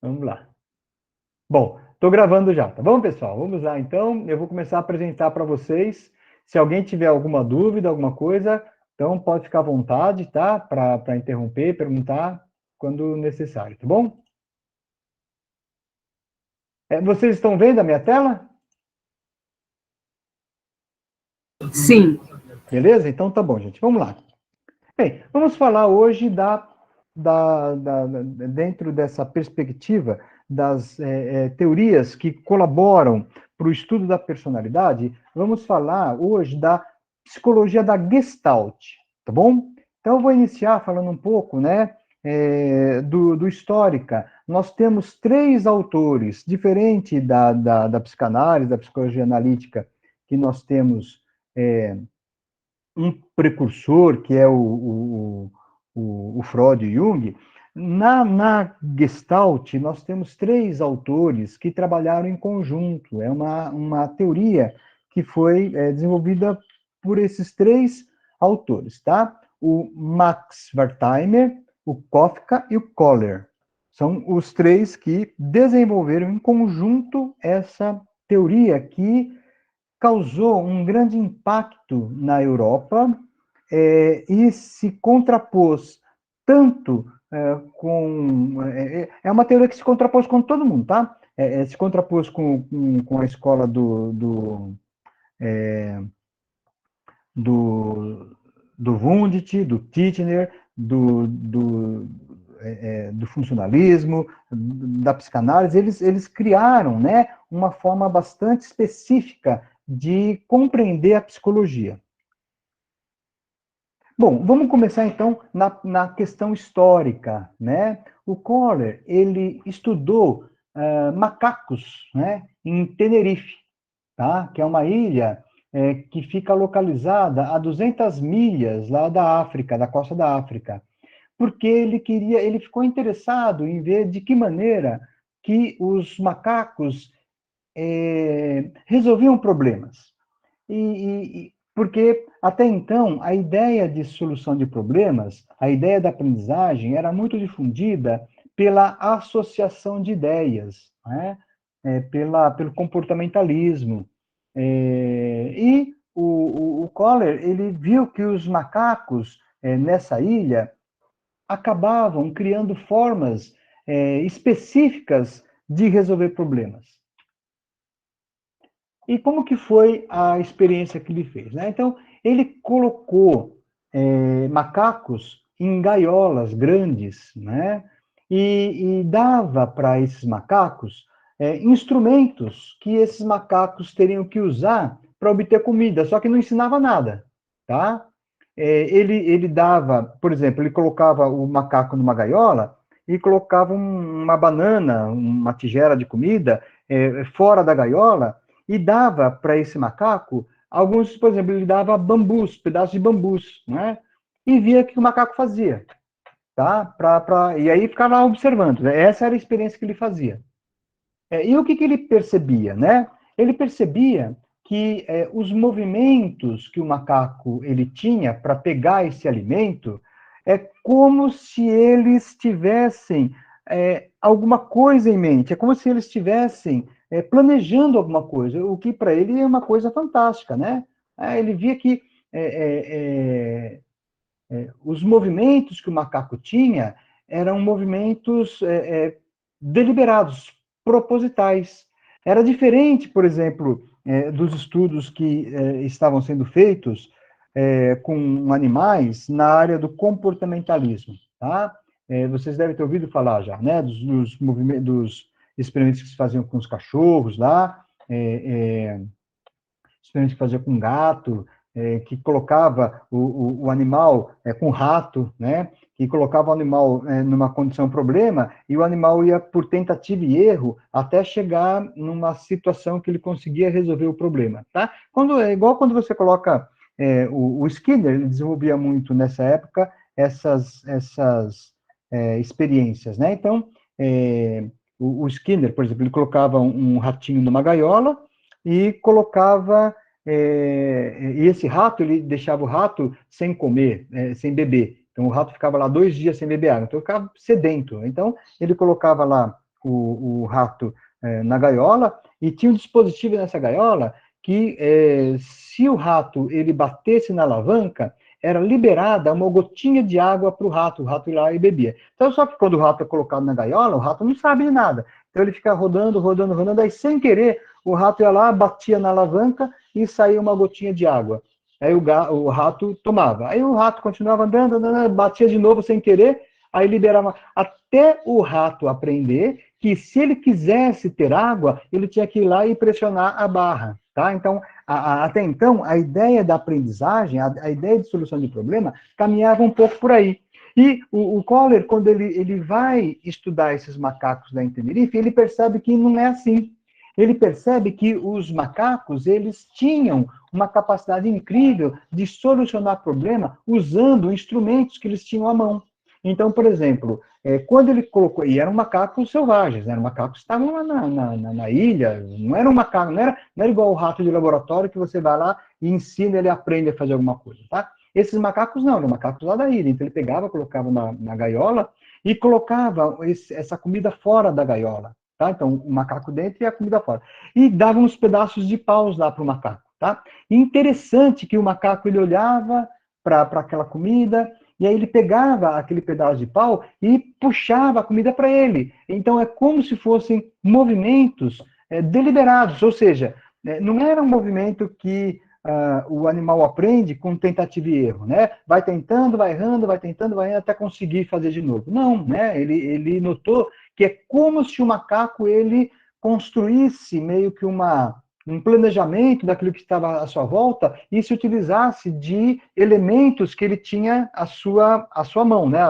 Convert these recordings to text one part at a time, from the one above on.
Vamos lá. Bom, estou gravando já, tá bom, pessoal? Vamos lá, então. Eu vou começar a apresentar para vocês. Se alguém tiver alguma dúvida, alguma coisa, então pode ficar à vontade, tá? Para interromper, perguntar quando necessário, tá bom? Vocês estão vendo a minha tela? Sim. Beleza? Então tá bom, gente. Vamos lá. Bem, vamos falar hoje dentro dessa perspectiva das teorias que colaboram para o estudo da personalidade, vamos falar hoje da psicologia da Gestalt, tá bom? Então, eu vou iniciar falando um pouco, né, do Histórica. Nós temos três autores, diferente da psicanálise, da psicologia analítica, que nós temos um precursor, que é o Freud e Jung. Na Gestalt, nós temos três autores que trabalharam em conjunto. É uma teoria que foi desenvolvida por esses três autores, tá? O Max Wertheimer, o Kafka e o Kohler. São os três que desenvolveram em conjunto essa teoria que causou um grande impacto na Europa e se contrapôs tanto é uma teoria que se contrapôs com todo mundo, tá? Se contrapôs com a escola do Wundt, do Titchener, do funcionalismo, da psicanálise. Eles criaram, né, uma forma bastante específica de compreender a psicologia. Bom, vamos começar então na questão histórica, né? O Kohler, ele estudou macacos, né, em Tenerife, tá? Que é uma ilha que fica localizada a 200 milhas lá da África, da costa da África, porque ele ficou interessado em ver de que maneira que os macacos resolviam problemas. Porque até então a ideia de solução de problemas, a ideia da aprendizagem era muito difundida pela associação de ideias, né? Pelo comportamentalismo. E o Kohler, ele viu que os macacos nessa ilha acabavam criando formas específicas de resolver problemas. E como que foi a experiência que ele fez? Né? Então, ele colocou macacos em gaiolas grandes, né? E dava para esses macacos instrumentos que esses macacos teriam que usar para obter comida, só que não ensinava nada, tá? Ele dava, por exemplo, ele colocava o macaco numa gaiola e colocava uma banana, uma tigela de comida fora da gaiola e dava para esse macaco alguns, por exemplo, ele dava bambus, pedaços de bambus, né? E via o que o macaco fazia, tá? E aí ficava lá observando. Essa era a experiência que ele fazia. E o que ele percebia, né? Ele percebia que os movimentos que o macaco ele tinha para pegar esse alimento é como se eles tivessem alguma coisa em mente, é como se eles estivessem planejando alguma coisa, o que para ele é uma coisa fantástica, né? Ele via que os movimentos que o macaco tinha eram movimentos deliberados, propositais. Era diferente, por exemplo, dos estudos que estavam sendo feitos com animais na área do comportamentalismo, tá? Vocês devem ter ouvido falar já, né, dos experimentos que se faziam com os cachorros lá, experimentos que fazia com gato, que colocava o animal com rato, né? Que colocava o animal numa condição problema e o animal ia por tentativa e erro até chegar numa situação que ele conseguia resolver o problema, tá? É igual quando você coloca o Skinner, ele desenvolvia muito nessa época essas experiências, né? Então, o Skinner, por exemplo, ele colocava um ratinho numa gaiola e colocava e esse rato, ele deixava o rato sem comer, sem beber. Então, o rato ficava lá 2 dias sem beber água. Então, ele ficava sedento. Então, ele colocava lá o rato na gaiola, e tinha um dispositivo nessa gaiola que, se o rato ele batesse na alavanca, era liberada uma gotinha de água para o rato ia lá e bebia. Então, só que quando o rato é colocado na gaiola, o rato não sabe de nada. Então, ele fica rodando, rodando, rodando, aí, sem querer, o rato ia lá, batia na alavanca e saía uma gotinha de água. Aí o rato tomava. Aí o rato continuava andando, andando, batia de novo sem querer, aí liberava. Até o rato aprender que, se ele quisesse ter água, ele tinha que ir lá e pressionar a barra. Tá? Então, até então, a ideia da aprendizagem, a ideia de solução de problema, caminhava um pouco por aí. E o Kohler, quando ele vai estudar esses macacos da Tenerife, ele percebe que não é assim. Ele percebe que os macacos, eles tinham uma capacidade incrível de solucionar problema usando instrumentos que eles tinham à mão. Então, por exemplo, quando ele colocou, e eram macacos selvagens, eram macacos que estavam lá na ilha, não era um macaco, não era igual o rato de laboratório que você vai lá e ensina ele a aprender a fazer alguma coisa, tá? Esses macacos não, eram macacos lá da ilha, então ele pegava, colocava na gaiola e colocava essa comida fora da gaiola, tá? Então, o macaco dentro e a comida fora. E dava uns pedaços de paus lá para o macaco, tá? E interessante que o macaco, ele olhava para aquela comida, e aí ele pegava aquele pedaço de pau e puxava a comida para ele. Então, é como se fossem movimentos deliberados, ou seja, não era um movimento que o animal aprende com tentativa e erro, né? Vai tentando, vai errando, vai tentando, vai errando, até conseguir fazer de novo. Não, né? Ele notou que é como se o macaco, ele construísse meio que um planejamento daquilo que estava à sua volta e se utilizasse de elementos que ele tinha à sua mão, né,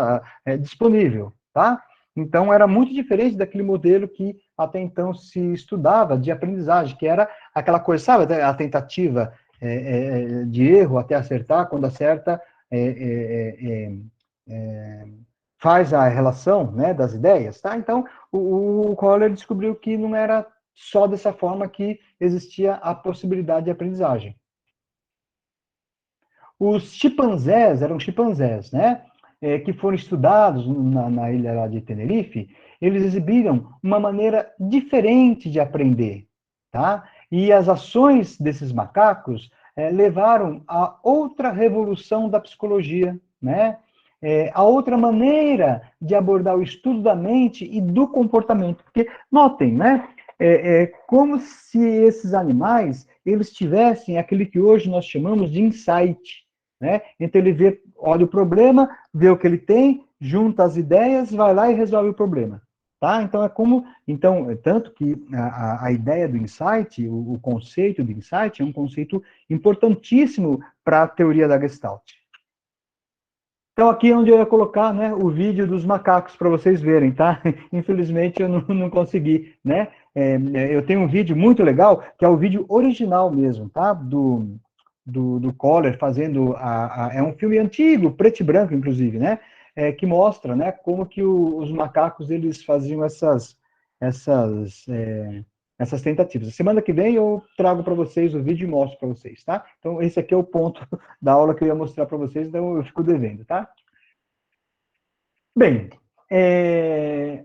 disponível, tá? Então, era muito diferente daquele modelo que até então se estudava de aprendizagem, que era aquela coisa, sabe, a tentativa de erro até acertar, quando acerta, faz a relação, né, das ideias, tá? Então, o Kohler descobriu que não era só dessa forma que existia a possibilidade de aprendizagem. Os chimpanzés, eram chimpanzés, né, que foram estudados na ilha lá de Tenerife, eles exibiram uma maneira diferente de aprender, tá? E as ações desses macacos levaram a outra revolução da psicologia, né? A outra maneira de abordar o estudo da mente e do comportamento. Porque, notem, né? Como se esses animais, eles tivessem aquele que hoje nós chamamos de insight, né? Então ele olha o problema, vê o que ele tem, junta as ideias, vai lá e resolve o problema. Tá? Então, tanto que a ideia do insight, o conceito do insight, é um conceito importantíssimo para a teoria da Gestalt. Então, aqui é onde eu ia colocar, né, o vídeo dos macacos para vocês verem, tá? Infelizmente, eu não consegui, né? Eu tenho um vídeo muito legal, que é o vídeo original mesmo, tá? Do Kohler fazendo é um filme antigo, preto e branco, inclusive, né? Que mostra, né, como que os macacos, eles faziam essas tentativas. Semana que vem eu trago para vocês o vídeo e mostro para vocês, tá? Então, esse aqui é o ponto da aula que eu ia mostrar para vocês, então eu fico devendo, tá? Bem,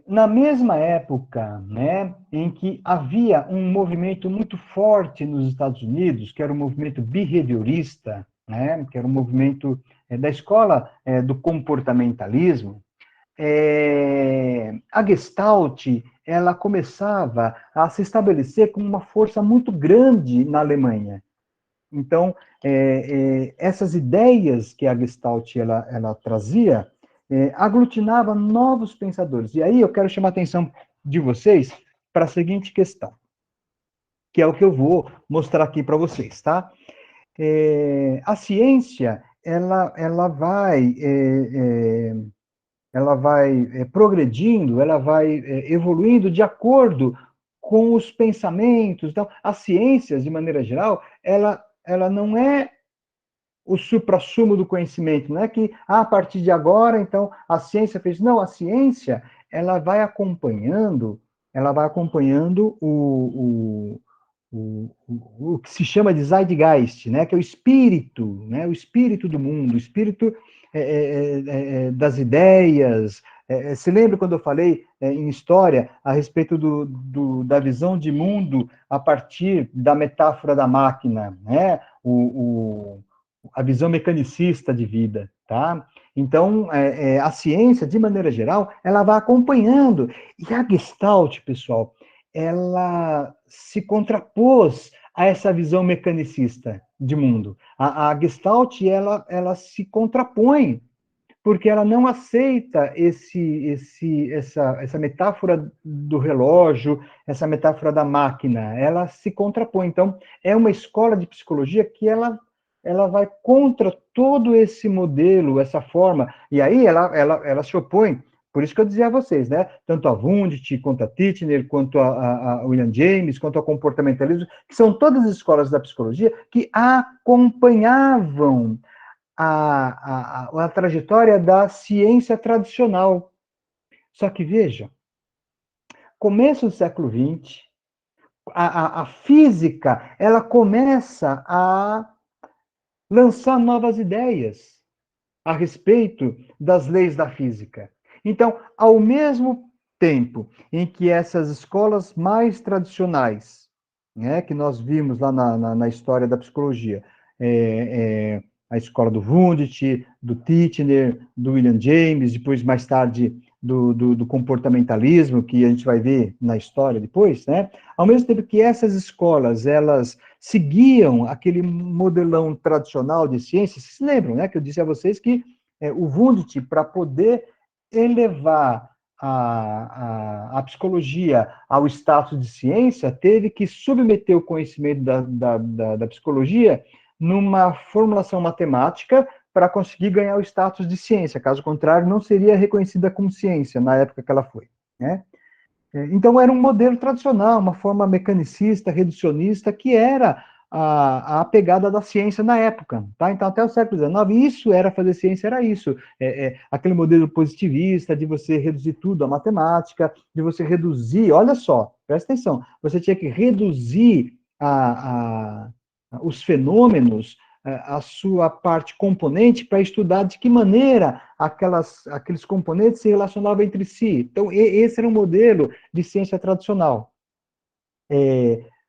na mesma época, né, em que havia um movimento muito forte nos Estados Unidos, que era o movimento behaviorista, né, que era um movimento da escola do comportamentalismo, a Gestalt, ela começava a se estabelecer como uma força muito grande na Alemanha. Então, essas ideias que a Gestalt ela trazia, aglutinava novos pensadores. E aí eu quero chamar a atenção de vocês para a seguinte questão, que é o que eu vou mostrar aqui para vocês, tá? A ciência, ela vai progredindo, ela vai evoluindo de acordo com os pensamentos. Então, as ciências, de maneira geral, ela não é o suprassumo do conhecimento, não é que a partir de agora, então, a ciência fez. Não, a ciência, ela vai acompanhando o que se chama de Zeitgeist, né, que é o espírito do mundo, o espírito das ideias, Se lembra quando eu falei em história a respeito da visão de mundo a partir da metáfora da máquina, né? A visão mecanicista de vida, tá? Então, a ciência, de maneira geral, ela vai acompanhando. E a Gestalt, pessoal, ela se contrapôs a essa visão mecanicista de mundo. A Gestalt, ela se contrapõe, porque ela não aceita essa metáfora do relógio, essa metáfora da máquina, ela se contrapõe. Então, é uma escola de psicologia que ela vai contra todo esse modelo, essa forma, e aí ela se opõe, por isso que eu dizia a vocês, né, tanto a Wundt, quanto a Titchener, quanto a William James, quanto ao comportamentalismo, que são todas as escolas da psicologia que acompanhavam a trajetória da ciência tradicional. Só que, veja, começo do século XX, a física, ela começa a lançar novas ideias a respeito das leis da física. Então, ao mesmo tempo em que essas escolas mais tradicionais, né, que nós vimos lá na história da psicologia, a escola do Wundt, do Titchener, do William James, depois, mais tarde, do comportamentalismo, que a gente vai ver na história depois, né? Ao mesmo tempo que essas escolas, elas seguiam aquele modelão tradicional de ciência, vocês se lembram, né, que eu disse a vocês que o Wundt, para poder elevar a psicologia ao status de ciência, teve que submeter o conhecimento da psicologia numa formulação matemática para conseguir ganhar o status de ciência. Caso contrário, não seria reconhecida como ciência na época que ela foi, né? Então, era um modelo tradicional, uma forma mecanicista, reducionista, que era a pegada da ciência na época, tá? Então, até o século XIX, isso era fazer ciência, era isso. Aquele modelo positivista de você reduzir tudo à matemática, de você reduzir, olha só, presta atenção, você tinha que reduzir os fenômenos, a sua parte componente, para estudar de que maneira aqueles componentes se relacionavam entre si. Então, esse era um modelo de ciência tradicional.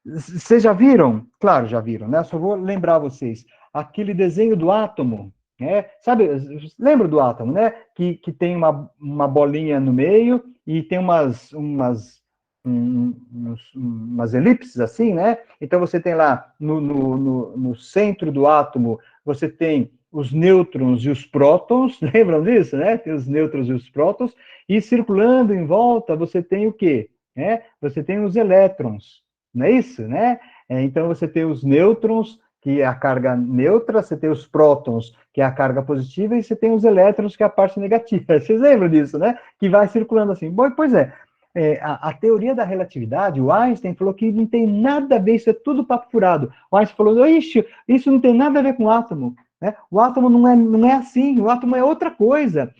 Vocês já viram? Claro, já viram, né? Só vou lembrar vocês. Aquele desenho do átomo, né? Sabe, lembra do átomo, né? Que tem uma bolinha no meio e tem umas elipses assim, né? Então você tem lá no centro do átomo, você tem os nêutrons e os prótons, lembram disso, né? Tem os nêutrons e os prótons, e circulando em volta você tem o quê? Você tem os elétrons, não é isso, né? Então você tem os nêutrons, que é a carga neutra, você tem os prótons, que é a carga positiva, e você tem os elétrons, que é a parte negativa. Vocês lembram disso, né? Que vai circulando assim. Bom, pois é, a teoria da relatividade, o Einstein falou que não tem nada a ver, isso é tudo papo furado. O Einstein falou, ixi, isso não tem nada a ver com o átomo. Né? O átomo não é assim, o átomo é outra coisa.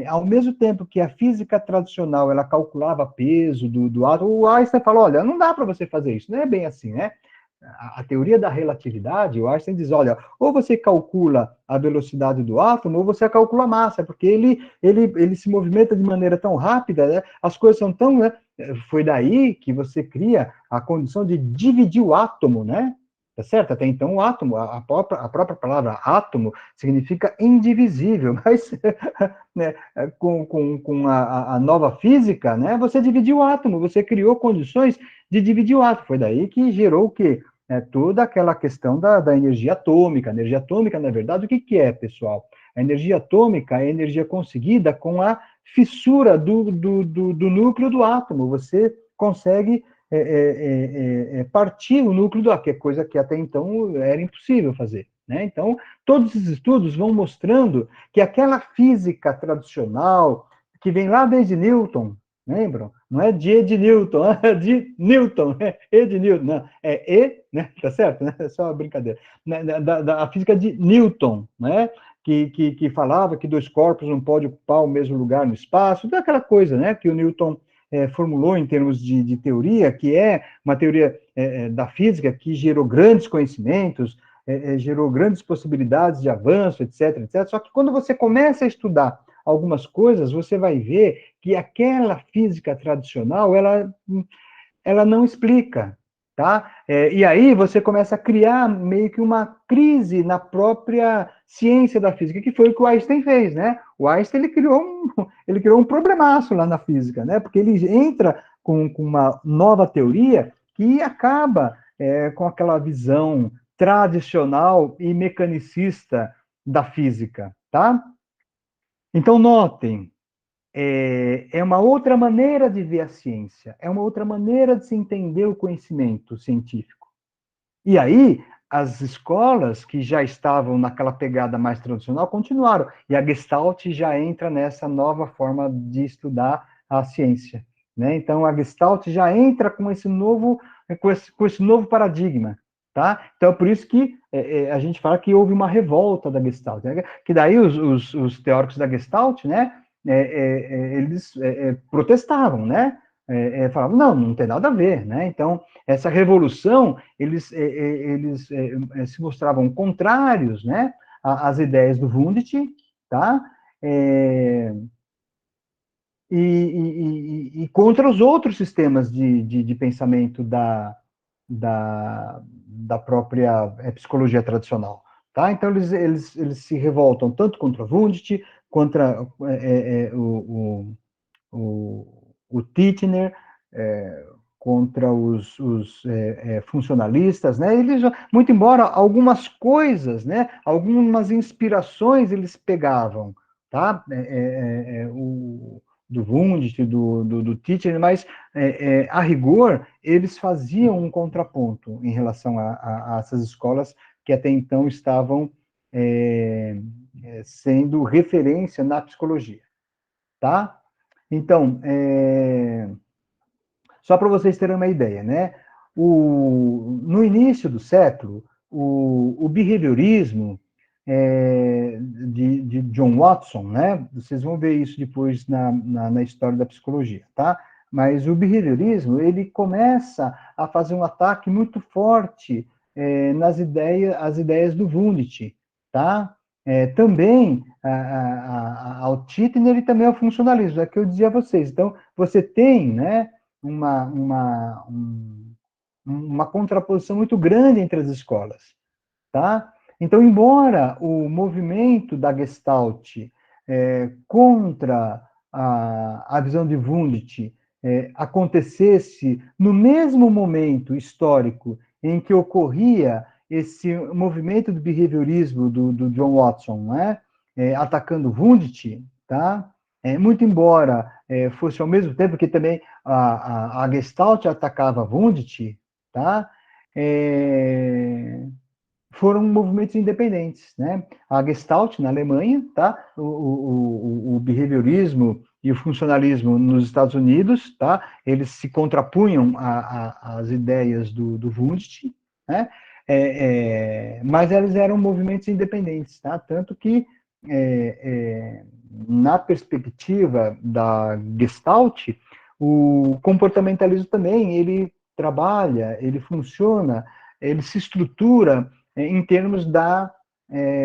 Ao mesmo tempo que a física tradicional, ela calculava peso do átomo, o Einstein falou, olha, não dá para você fazer isso, não é bem assim, né? A teoria da relatividade, o Einstein diz, olha, ou você calcula a velocidade do átomo, ou você calcula a massa, porque ele se movimenta de maneira tão rápida, né? As coisas são tão, né? Foi daí que você cria a condição de dividir o átomo, né? Tá certo? Até então, o átomo, a própria palavra átomo significa indivisível, mas né, com a nova física, né, você dividiu o átomo, você criou condições de dividir o átomo. Foi daí que gerou o quê? Toda aquela questão da energia atômica. A energia atômica, na verdade, o que é, pessoal? A energia atômica é a energia conseguida com a fissura do núcleo do átomo. Você consegue partir o núcleo do átomo, que é coisa que até então era impossível fazer. Né? Então, todos esses estudos vão mostrando que aquela física tradicional, que vem lá desde Newton, lembram? Não é de E de Newton, é de Newton, E de Newton, não, é E, né? Tá certo? Né? É só uma brincadeira. Da física de Newton, né? Que falava que dois corpos não podem ocupar o mesmo lugar no espaço, daquela coisa, né? Que o Newton formulou em termos de teoria, que é uma teoria da física que gerou grandes conhecimentos, gerou grandes possibilidades de avanço, etc, etc. Só que quando você começa a estudar algumas coisas, você vai ver que aquela física tradicional, ela não explica, tá? E aí você começa a criar meio que uma crise na própria ciência da física, que foi o que o Einstein fez, né? O Einstein, ele criou um problemaço lá na física, né? Porque ele entra com uma nova teoria que acaba com aquela visão tradicional e mecanicista da física, tá? Então, notem, é uma outra maneira de ver a ciência, é uma outra maneira de se entender o conhecimento científico. E aí, as escolas que já estavam naquela pegada mais tradicional continuaram, e a Gestalt já entra nessa nova forma de estudar a ciência, né? Então, a Gestalt já entra com esse novo paradigma, tá? Então, por isso que a gente fala que houve uma revolta da Gestalt, né? Que daí os teóricos da Gestalt, né, eles protestavam, né? Falavam, não tem nada a ver, né? Então, essa revolução, eles se mostravam contrários, né, às ideias do Wundt, tá? E contra os outros sistemas de pensamento da própria psicologia tradicional, tá? Então, eles se revoltam tanto contra Wundt, contra o Titchener, contra os funcionalistas, né? Eles, muito embora algumas coisas, né? Algumas inspirações eles pegavam, tá? Do Wundt, do Titchener, mas a rigor eles faziam um contraponto em relação a essas escolas que até então estavam sendo referência na psicologia, tá? Então, só para vocês terem uma ideia, né? No início do século, o behaviorismo de John Watson, né? Vocês vão ver isso depois na história da psicologia, tá? Mas o behaviorismo, ele começa a fazer um ataque muito forte as ideias do Wundt, tá? Também ao Titchener e também ao funcionalismo, é o que eu dizia a vocês. Então, você tem, né, uma contraposição muito grande entre as escolas, tá? Então, embora o movimento da Gestalt contra a visão de Wundt acontecesse no mesmo momento histórico em que ocorria esse movimento do behaviorismo do John Watson, né? Atacando Wundt, tá? Muito embora fosse ao mesmo tempo que também a Gestalt atacava Wundt, tá? Foram movimentos independentes, né? A Gestalt na Alemanha, tá? O behaviorismo e o funcionalismo nos Estados Unidos, tá? Eles se contrapunham às ideias do Wundt, né? Mas eles eram movimentos independentes, tá? Tanto que na perspectiva da Gestalt, o comportamentalismo também, ele trabalha, ele funciona, ele se estrutura em termos da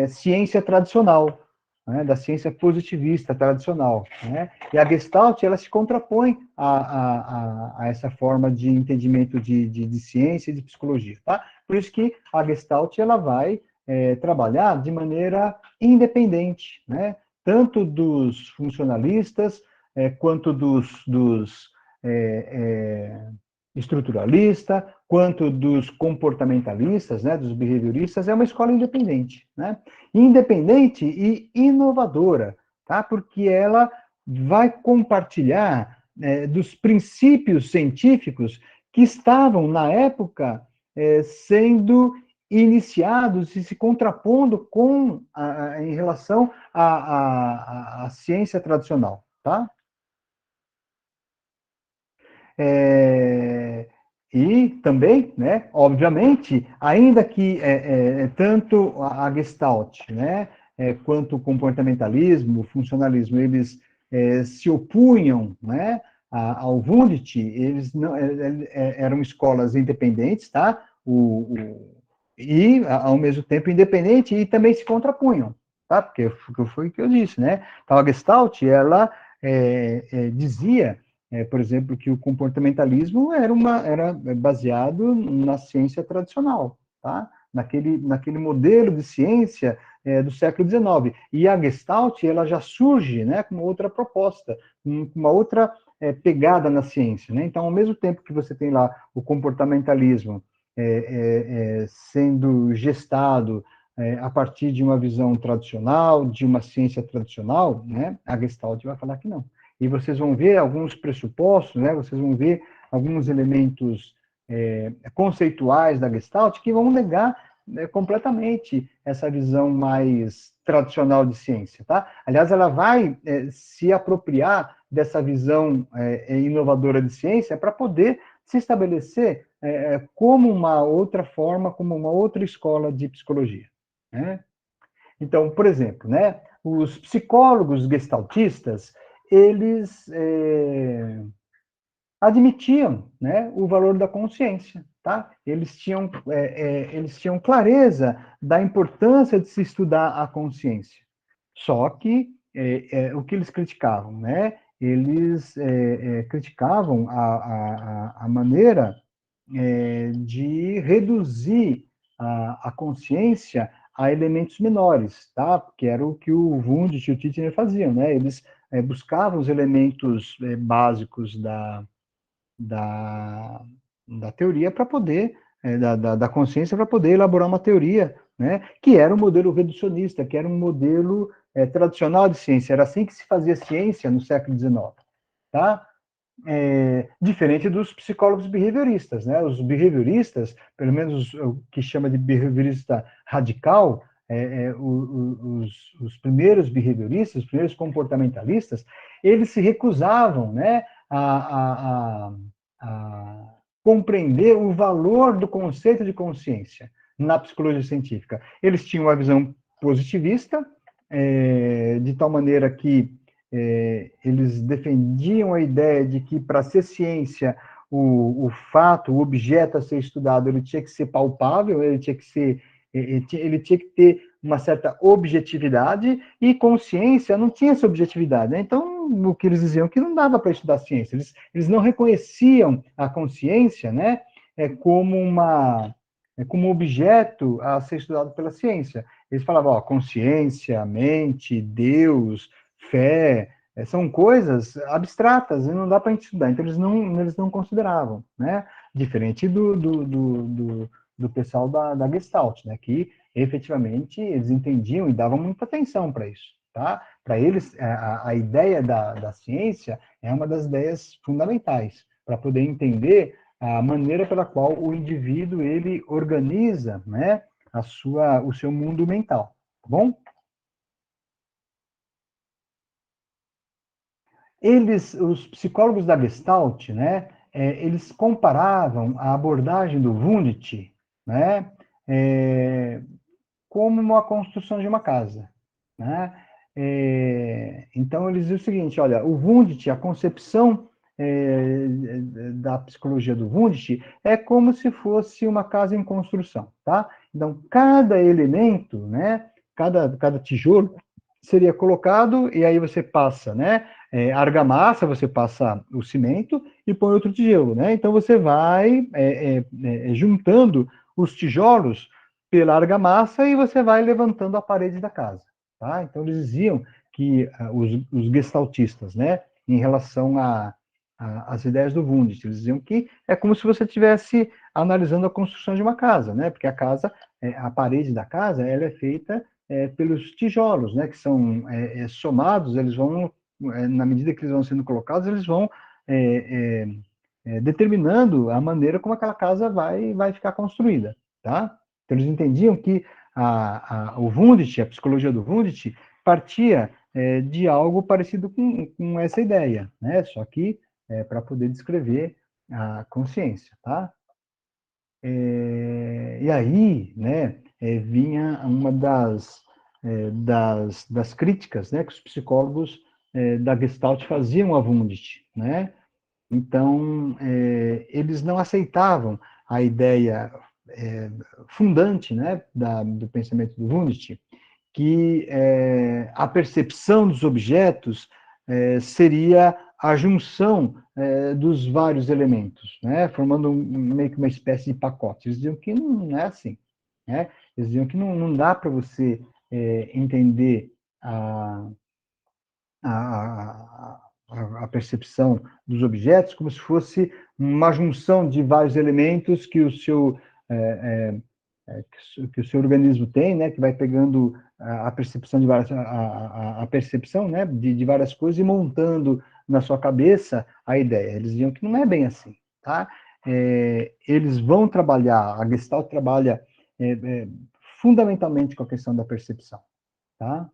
ciência tradicional, né, da ciência positivista tradicional, né? E a Gestalt, ela se contrapõe a essa forma de entendimento de ciência e de psicologia, tá? Por isso que a Gestalt, ela vai trabalhar de maneira independente, né? Tanto dos funcionalistas, quanto dos estruturalista, quanto dos comportamentalistas, né, dos behavioristas, é uma escola independente, né? Independente e inovadora, tá? Porque ela vai compartilhar dos princípios científicos que estavam, na época, sendo iniciados e se contrapondo em relação à ciência tradicional, tá? E também, né, obviamente, ainda que tanto a Gestalt, né, quanto o comportamentalismo, o funcionalismo, eles se opunham, né, ao Wundt, eles não, eram escolas independentes, tá? E, ao mesmo tempo, independente e também se contrapunham, tá? Porque foi o que eu disse, né? Então, a Gestalt, ela dizia, por exemplo, que o comportamentalismo era baseado na ciência tradicional, tá? Naquele modelo de ciência do século XIX. E a Gestalt, ela já surge, né, com outra proposta, com uma outra pegada na ciência, né? Então, ao mesmo tempo que você tem lá o comportamentalismo sendo gestado a partir de uma visão tradicional, de uma ciência tradicional, né, a Gestalt vai falar que não. E vocês vão ver alguns pressupostos, né, vocês vão ver alguns elementos conceituais da Gestalt que vão negar completamente essa visão mais tradicional de ciência, tá? Aliás, ela vai se apropriar dessa visão inovadora de ciência para poder se estabelecer como uma outra forma, como uma outra escola de psicologia, né? Então, por exemplo, né, os psicólogos gestaltistas, eles admitiam, né, o valor da consciência, tá? Eles tinham clareza da importância de se estudar a consciência. Só que o que eles criticavam, né? Eles criticavam a maneira de reduzir a consciência a elementos menores, tá? Que era o que o Wundt e o Titchener faziam, né? Eles buscavam os elementos básicos da, da teoria para poder, da consciência para poder elaborar uma teoria, né? Que era um modelo reducionista, que era um modelo tradicional de ciência. Era assim que se fazia ciência no século XIX, tá? Diferente dos psicólogos behavioristas, né? Os behavioristas, pelo menos o que chama de behaviorista radical, os primeiros behavioristas, os primeiros comportamentalistas, eles se recusavam, né, a compreender o valor do conceito de consciência na psicologia científica. Eles tinham uma visão positivista, de tal maneira que eles defendiam a ideia de que, para ser ciência, o fato, o objeto a ser estudado, ele tinha que ser palpável, ele tinha que ter uma certa objetividade, e consciência não tinha essa objetividade, né? Então, o que eles diziam que não dava para estudar ciência, eles não reconheciam a consciência, né, como um objeto a ser estudado pela ciência. Eles falavam, ó, consciência, mente, Deus, fé, são coisas abstratas e não dá para a gente estudar. Então, eles não consideravam, né? Diferente do pessoal da Gestalt, né? Que efetivamente eles entendiam e davam muita atenção para isso, tá? Para eles, a ideia da ciência é uma das ideias fundamentais para poder entender a maneira pela qual o indivíduo ele organiza, né, o seu mundo mental, tá bom? Os psicólogos da Gestalt, né, eles comparavam a abordagem do Wundt, né, como uma construção de uma casa, né? Então, eles diziam o seguinte, olha, o Wundt, a concepção da psicologia do Wundt é como se fosse uma casa em construção, tá? Então, cada elemento, né, cada tijolo seria colocado, e aí você passa, né, argamassa, você passa o cimento e põe outro tijolo, né? Então, você vai juntando os tijolos pela argamassa e você vai levantando a parede da casa, tá? Então, eles diziam que os gestaltistas, né, em relação às ideias do Wundt, eles diziam que é como se você estivesse analisando a construção de uma casa, né? Porque a casa, a parede da casa, ela é feita pelos tijolos, né? Que são somados, eles vão, na medida que eles vão sendo colocados, eles vão determinando a maneira como aquela casa vai ficar construída, tá? Então, eles entendiam que o Wundt, a psicologia do Wundt, partia de algo parecido com essa ideia, né? Só que para poder descrever a consciência, tá? E aí, né, vinha uma das críticas, né, que os psicólogos da Gestalt faziam a Wundt, né? Então, eles não aceitavam a ideia fundante, né, do pensamento do Wundt, que a percepção dos objetos seria a junção dos vários elementos, né? Formando meio que uma espécie de pacote. Eles diziam que não é assim, né? Eles diziam que não dá para você entender a, a percepção dos objetos como se fosse uma junção de vários elementos que o seu que o seu organismo tem, né, que vai pegando a percepção de várias a percepção, né, de várias coisas e montando na sua cabeça a ideia. Eles diziam que não é bem assim, tá? Eles vão trabalhar, a Gestalt trabalha fundamentalmente com a questão da percepção, tá?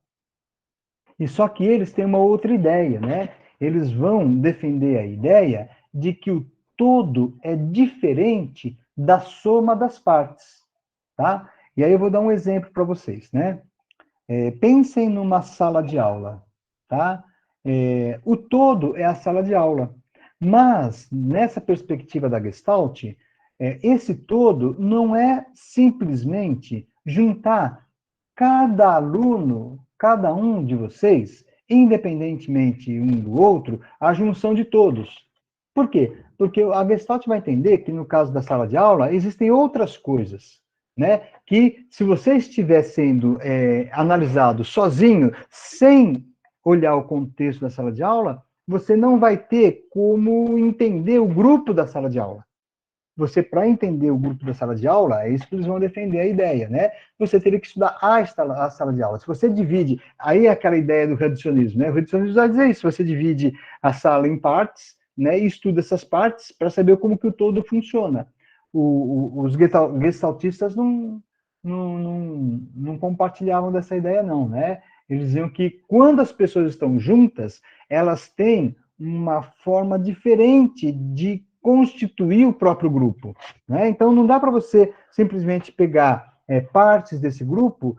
E só que eles têm uma outra ideia, né? Eles vão defender a ideia de que o todo é diferente da soma das partes, tá? E aí eu vou dar um exemplo para vocês, né? Pensem numa sala de aula, tá? O todo é a sala de aula, mas nessa perspectiva da Gestalt, esse todo não é simplesmente juntar cada aluno, cada um de vocês, independentemente um do outro, a junção de todos. Por quê? Porque a Gestalt vai entender que, no caso da sala de aula, existem outras coisas, né? Que, se você estiver sendo analisado sozinho, sem olhar o contexto da sala de aula, você não vai ter como entender o grupo da sala de aula. Você, para entender o grupo da sala de aula, é isso que eles vão defender a ideia, né? Você teria que estudar a sala de aula. Se você divide, aí é aquela ideia do reducionismo, né? O reducionismo vai dizer isso, você divide a sala em partes, né? E estuda essas partes para saber como que o todo funciona. Os gestaltistas não compartilhavam dessa ideia, não, né? Eles diziam que quando as pessoas estão juntas, elas têm uma forma diferente de constituir o próprio grupo, né? Então, não dá para você simplesmente pegar partes desse grupo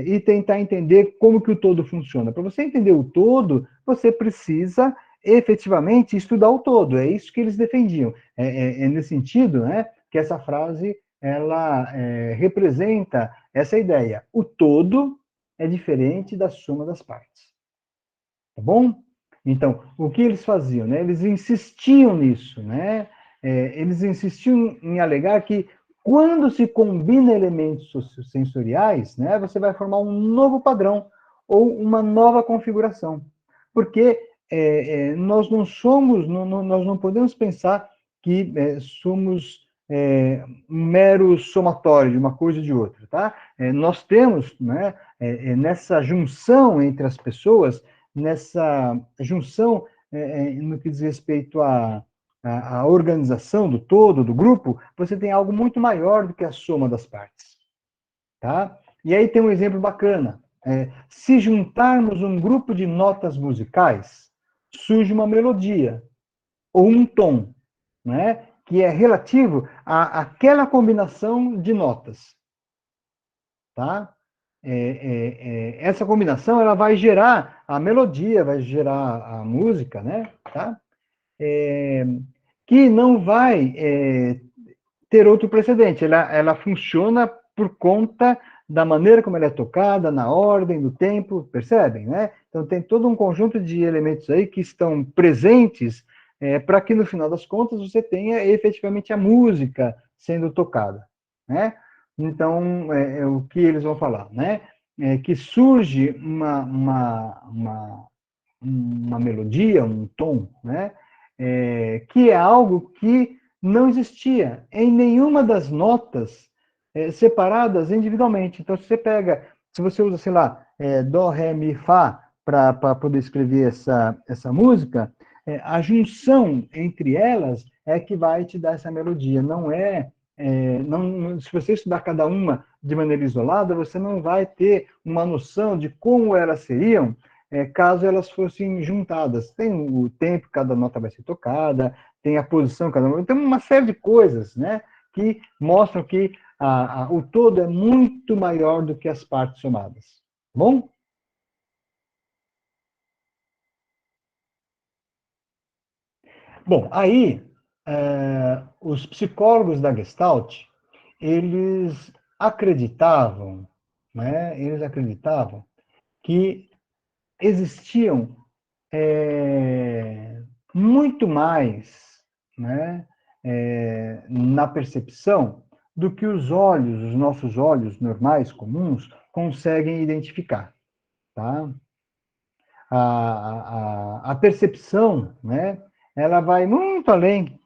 e tentar entender como que o todo funciona. Para você entender o todo, você precisa efetivamente estudar o todo. É isso que eles defendiam. É nesse sentido, né, que essa frase ela representa essa ideia. O todo é diferente da soma das partes. Tá bom? Então, o que eles faziam? Né? Eles insistiam nisso, né? Eles insistiam em alegar que quando se combina elementos sensoriais, né, você vai formar um novo padrão ou uma nova configuração. Porque nós não somos, nós não podemos pensar que somos um mero somatório de uma coisa e de outra, tá? Nós temos, né, nessa junção entre as pessoas, nessa junção no que diz respeito à organização do todo, do grupo, você tem algo muito maior do que a soma das partes. Tá? E aí tem um exemplo bacana. Se juntarmos um grupo de notas musicais, surge uma melodia, ou um tom, né? Que é relativo àquela combinação de notas. Tá? Essa combinação ela vai gerar a melodia, vai gerar a música, né? Tá? Que não vai ter outro precedente. Ela funciona por conta da maneira como ela é tocada, na ordem, no tempo, percebem, né? Então tem todo um conjunto de elementos aí que estão presentes para que no final das contas você tenha efetivamente a música sendo tocada, né? Então o que eles vão falar, né? Que surge uma melodia, um tom, né? Que é algo que não existia em nenhuma das notas separadas individualmente. Então, se você pega, se você usa, sei lá, Dó, Ré, Mi, Fá, para poder escrever essa música, a junção entre elas é que vai te dar essa melodia. Não, se você estudar cada uma de maneira isolada, você não vai ter uma noção de como elas seriam caso elas fossem juntadas. Tem o tempo que cada nota vai ser tocada, tem a posição cada uma, tem uma série de coisas, né, que mostram que o todo é muito maior do que as partes somadas. Bom? Bom, aí os psicólogos da Gestalt, eles acreditavam né, eles acreditavam que existiam muito mais, né, na percepção do que os nossos olhos normais, comuns, conseguem identificar, tá? A percepção, né, ela vai muito além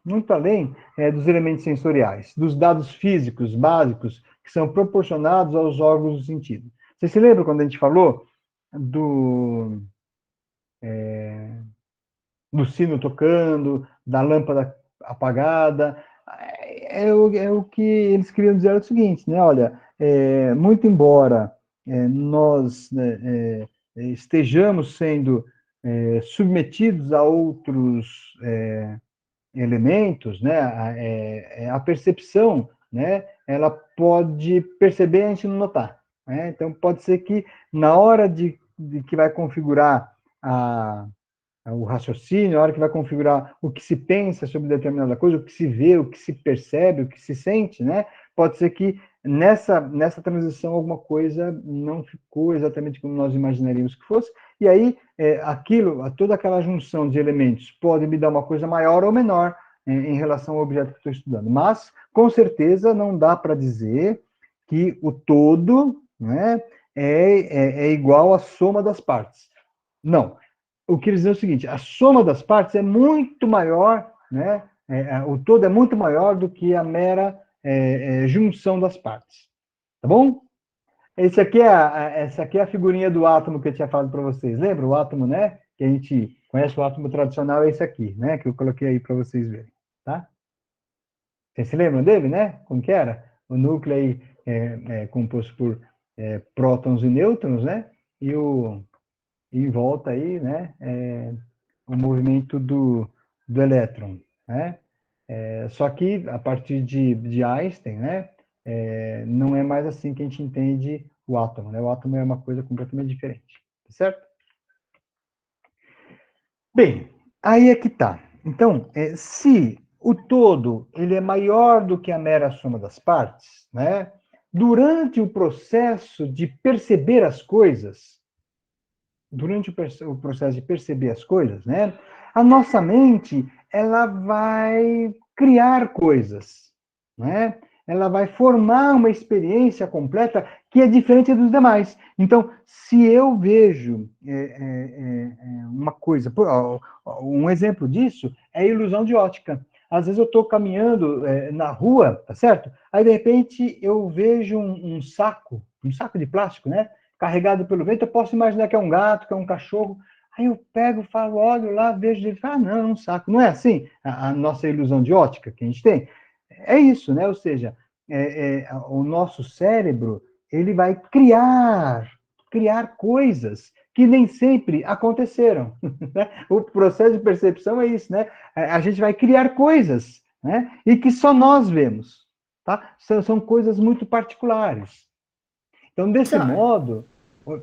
dos elementos sensoriais, dos dados físicos básicos que são proporcionados aos órgãos do sentido. Você se lembra quando a gente falou do, do sino tocando, da lâmpada apagada? É o que eles queriam dizer, é o seguinte, né? Olha, muito embora nós, né, estejamos sendo submetidos a outros elementos, né? A percepção, né? Ela pode perceber e a gente não notar, né? Então pode ser que na hora de que vai configurar o raciocínio, a hora que vai configurar o que se pensa sobre determinada coisa, o que se vê, o que se percebe, o que se sente, né? Pode ser que nessa transição alguma coisa não ficou exatamente como nós imaginaríamos que fosse, e aí toda aquela junção de elementos pode me dar uma coisa maior ou menor em relação ao objeto que estou estudando. Mas, com certeza, não dá para dizer que o todo, né, é igual à soma das partes. Não, o que eles dizem é o seguinte: a soma das partes é muito maior, né? O todo é muito maior do que a mera junção das partes. Tá bom? Essa aqui é a figurinha do átomo que eu tinha falado para vocês. Lembra o átomo, né? Que a gente conhece, o átomo tradicional é esse aqui, né? Que eu coloquei aí para vocês verem, tá? Vocês se lembram dele, né? Como que era? O núcleo aí é composto por prótons e nêutrons, né? E em volta aí, né? O movimento do elétron, né? Só que a partir de Einstein, né? Não é mais assim que a gente entende o átomo, né? O átomo é uma coisa completamente diferente, tá certo? Bem, aí é que tá. Então, se o todo ele é maior do que a mera soma das partes, né? Durante o processo de perceber as coisas, durante o processo de perceber as coisas, né? A nossa mente, ela vai criar coisas, né? Ela vai formar uma experiência completa que é diferente dos demais. Então, se eu vejo uma coisa, um exemplo disso é a ilusão de ótica. Às vezes eu estou caminhando na rua, tá certo? Aí, de repente, eu vejo um saco de plástico, né? Carregado pelo vento, eu posso imaginar que é um gato, que é um cachorro. Aí eu pego, falo, olho lá, vejo ele, falo, não, é um saco. Não é assim a nossa ilusão de ótica que a gente tem? É isso, né? Ou seja, o nosso cérebro, ele vai criar coisas que nem sempre aconteceram. Né? O processo de percepção é isso, né? A gente vai criar coisas, né? E que só nós vemos, tá? São coisas muito particulares. Então, desse Professor, modo,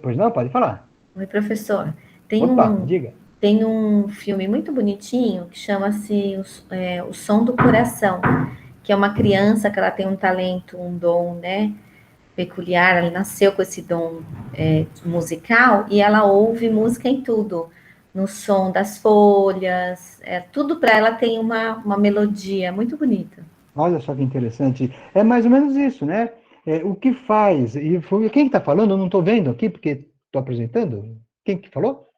pois não, pode falar. oi, professor. Tem Opa, um, diga. tem um filme muito bonitinho que chama-se O Som do Coração, que é uma criança que ela tem um talento, um dom, né, peculiar. Ela nasceu com esse dom musical e ela ouve música em tudo, no som das folhas, tudo para ela tem uma melodia muito bonita. Olha só que interessante. É mais ou menos isso, né? O que faz, e quem está falando, eu não estou vendo aqui, porque estou apresentando. Quem que falou?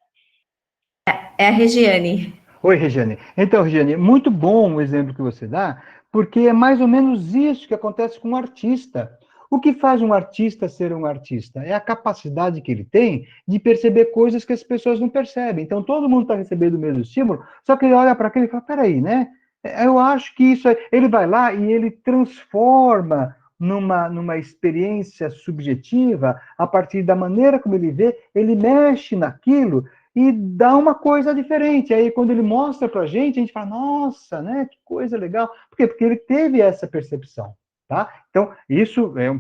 É a Regiane. Oi, Regiane. Então, Regiane, muito bom o exemplo que você dá, porque é mais ou menos isso que acontece com um artista. O que faz um artista ser um artista? É a capacidade que ele tem de perceber coisas que as pessoas não percebem. Então, todo mundo está recebendo o mesmo estímulo, só que ele olha para aquele e fala, peraí, né? Eu acho que isso... Ele vai lá e ele transforma numa experiência subjetiva, a partir da maneira como ele vê, ele mexe naquilo e dá uma coisa diferente. Aí, quando ele mostra para a gente fala, nossa, né, que coisa legal. Por quê? Porque ele teve essa percepção, tá? Então,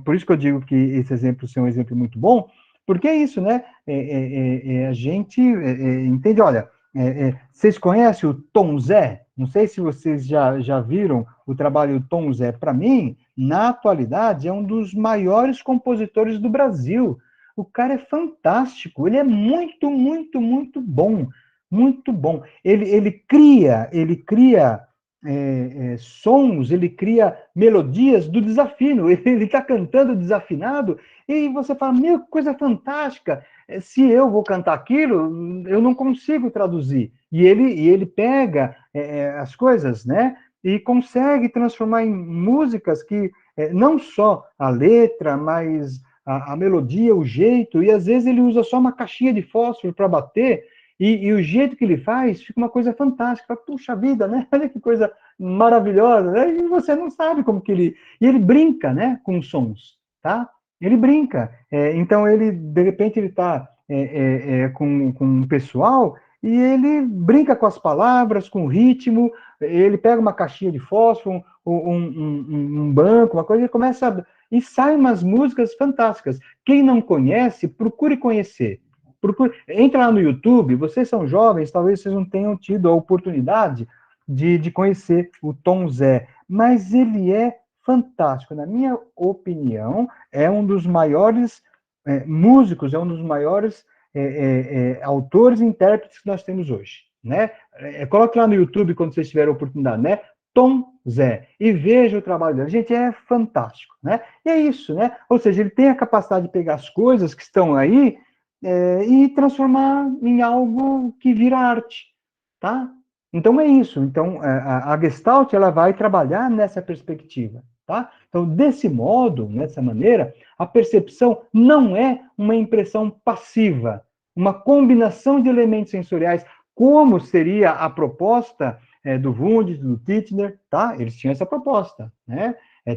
por isso que eu digo que esse exemplo é um exemplo muito bom, porque é isso, né? A gente entende, olha, Vocês conhecem o Tom Zé? Não sei se vocês já viram o trabalho do Tom Zé. Para mim, na atualidade, é um dos maiores compositores do Brasil. O cara é fantástico, ele é muito, muito, muito bom. Muito bom. Ele cria sons, ele cria melodias do desafino. Ele está cantando desafinado e você fala, meu, que coisa fantástica. Se eu vou cantar aquilo, eu não consigo traduzir. E ele pega as coisas, né? E consegue transformar em músicas que não só a letra, mas a melodia, o jeito, e às vezes ele usa só uma caixinha de fósforo para bater, e o jeito que ele faz fica uma coisa fantástica. Puxa vida, né? Olha que coisa maravilhosa, né? E você não sabe como que ele... E ele brinca, né, com os sons, tá? Ele brinca. Então, de repente, ele está com o pessoal e ele brinca com as palavras, com o ritmo, ele pega uma caixinha de fósforo, um banco, uma coisa, e começa e saem umas músicas fantásticas. Quem não conhece, procure conhecer. Entra lá no YouTube, vocês são jovens, talvez vocês não tenham tido a oportunidade de conhecer o Tom Zé, mas ele é fantástico. Na minha opinião, é um dos maiores músicos, é um dos maiores autores e intérpretes que nós temos hoje, né? Coloque lá no YouTube quando vocês tiverem a oportunidade, né? Tom Zé, e veja o trabalho dele. Gente, é fantástico, né? E é isso, né? Ou seja, ele tem a capacidade de pegar as coisas que estão aí e transformar em algo que vira arte, tá? Então é isso. Então a Gestalt ela vai trabalhar nessa perspectiva, tá? Então desse modo, dessa maneira, a percepção não é uma impressão passiva, uma combinação de elementos sensoriais, como seria a proposta do Wundt, do Titchener, tá? Eles tinham essa proposta, né?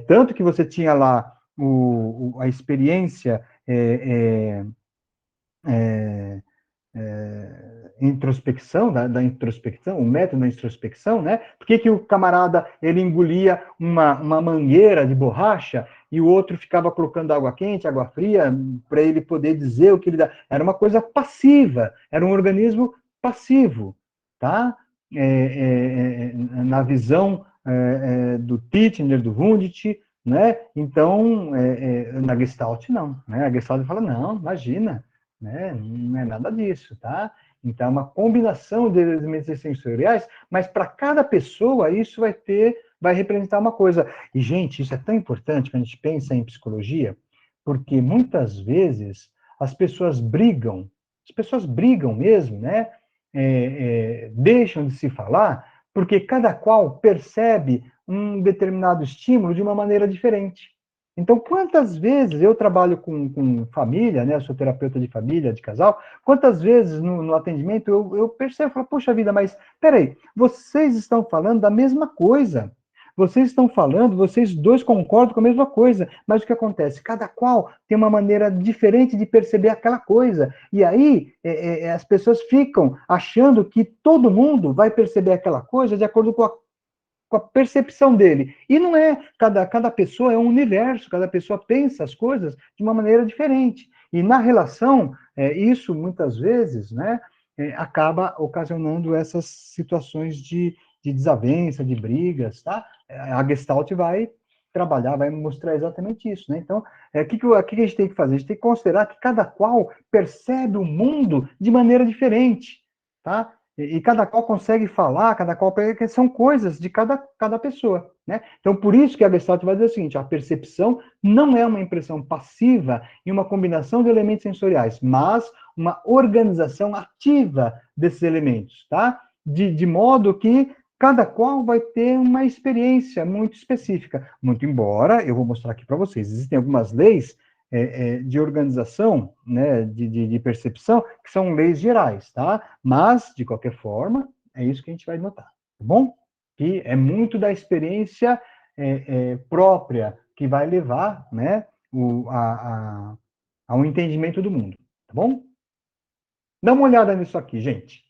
Tanto que você tinha lá a experiência introspecção, da introspecção, o método da introspecção, né? Por que o camarada, ele engolia uma mangueira de borracha e o outro ficava colocando água quente, água fria, para ele poder dizer o que ele dá? Era uma coisa passiva, era um organismo passivo, tá? Na visão do Titchener, do Wundt, né? Então, na Gestalt, não. Né? A Gestalt fala, não, imagina, né? Não é nada disso, tá? Então, é uma combinação de elementos sensoriais, mas para cada pessoa isso vai representar uma coisa. E, gente, isso é tão importante quando a gente pensa em psicologia, porque muitas vezes as pessoas brigam mesmo, né? Deixam de se falar, porque cada qual percebe um determinado estímulo de uma maneira diferente. Então, quantas vezes eu trabalho com família, né? Eu sou terapeuta de família, de casal, quantas vezes no atendimento eu percebo, falo, poxa vida, mas peraí, vocês estão falando da mesma coisa. Vocês estão falando, vocês dois concordam com a mesma coisa, mas o que acontece? Cada qual tem uma maneira diferente de perceber aquela coisa. E aí as pessoas ficam achando que todo mundo vai perceber aquela coisa de acordo com a percepção dele. E não é, cada pessoa é um universo, cada pessoa pensa as coisas de uma maneira diferente. E na relação, isso muitas vezes, né, acaba ocasionando essas situações de desavença, de brigas, tá? A Gestalt vai trabalhar, vai mostrar exatamente isso, né? Então, o que a gente tem que fazer? A gente tem que considerar que cada qual percebe o mundo de maneira diferente, tá? E cada qual consegue falar, cada qual são coisas de cada pessoa, né? Então, por isso que a Gestalt vai dizer o seguinte, a percepção não é uma impressão passiva e uma combinação de elementos sensoriais, mas uma organização ativa desses elementos, tá? De modo que cada qual vai ter uma experiência muito específica. Muito embora, eu vou mostrar aqui para vocês, existem algumas leis de organização, né, de percepção, que são leis gerais, tá? Mas, de qualquer forma, é isso que a gente vai notar, tá bom? Que é muito da experiência própria que vai levar, né, ao entendimento do mundo, tá bom? Dá uma olhada nisso aqui, gente.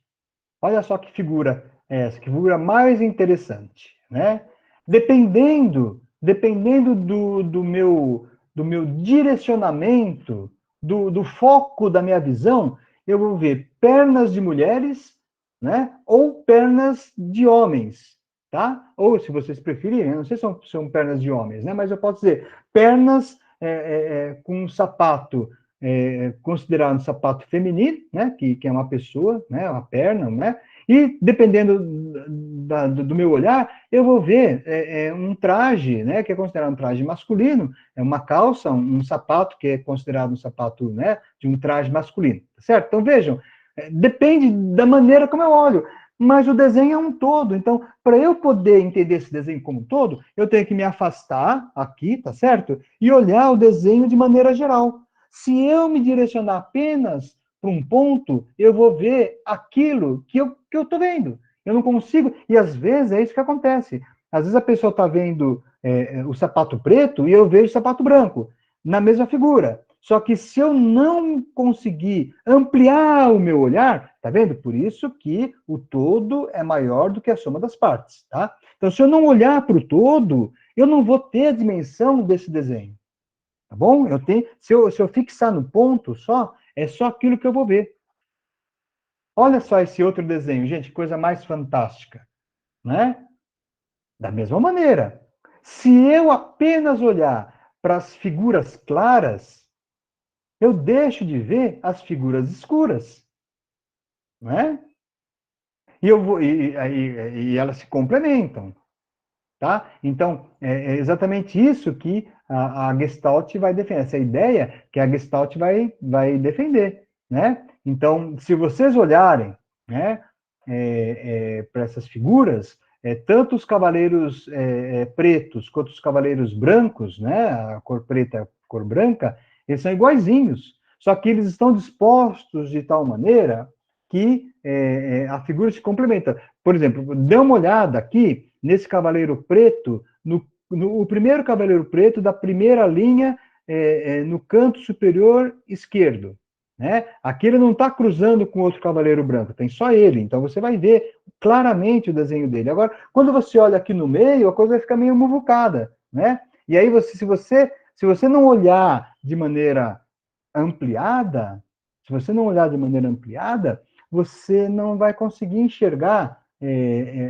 Olha só que figura é essa, que figura mais interessante, né? Dependendo do meu direcionamento, do foco da minha visão, eu vou ver pernas de mulheres né? Ou pernas de homens, tá? Ou, se vocês preferirem, eu não sei se são pernas de homens, né? Mas eu posso dizer pernas com um sapato considerado um sapato feminino, né? Que é uma pessoa, né? Uma perna, né? E dependendo do meu olhar, eu vou ver um traje, né? Que é considerado um traje masculino, é uma calça, um sapato que é considerado um sapato, né? De um traje masculino, certo? Então vejam, depende da maneira como eu olho, mas o desenho é um todo. Então, para eu poder entender esse desenho como um todo, eu tenho que me afastar aqui, tá certo? E olhar o desenho de maneira geral. Se eu me direcionar apenas para um ponto, eu vou ver aquilo que eu estou vendo. Eu não consigo, e às vezes é isso que acontece. Às vezes a pessoa está vendo o sapato preto e eu vejo o sapato branco, na mesma figura. Só que se eu não conseguir ampliar o meu olhar, tá vendo? Por isso que o todo é maior do que a soma das partes, tá? Então, se eu não olhar para o todo, eu não vou ter a dimensão desse desenho, tá bom? Se eu fixar no ponto só, é só aquilo que eu vou ver. Olha só esse outro desenho, gente, coisa mais fantástica, né? Da mesma maneira, se eu apenas olhar para as figuras claras, eu deixo de ver as figuras escuras, não é? E elas se complementam, tá? Então, é exatamente isso que a Gestalt vai defender, essa ideia que a Gestalt vai defender, né? Então, se vocês olharem, né, para essas figuras, tanto os cavaleiros pretos quanto os cavaleiros brancos, né, a cor preta e a cor branca, eles são iguaizinhos, só que eles estão dispostos de tal maneira que a figura se complementa. Por exemplo, dê uma olhada aqui nesse cavaleiro preto, o primeiro cavaleiro preto da primeira linha no canto superior esquerdo. Né? Aqui ele não está cruzando com outro cavaleiro branco, tem só ele, então você vai ver claramente o desenho dele. Agora, quando você olha aqui no meio, a coisa vai ficar meio muvucada, né? E aí, se você não olhar de maneira ampliada, se você não olhar de maneira ampliada, você não vai conseguir enxergar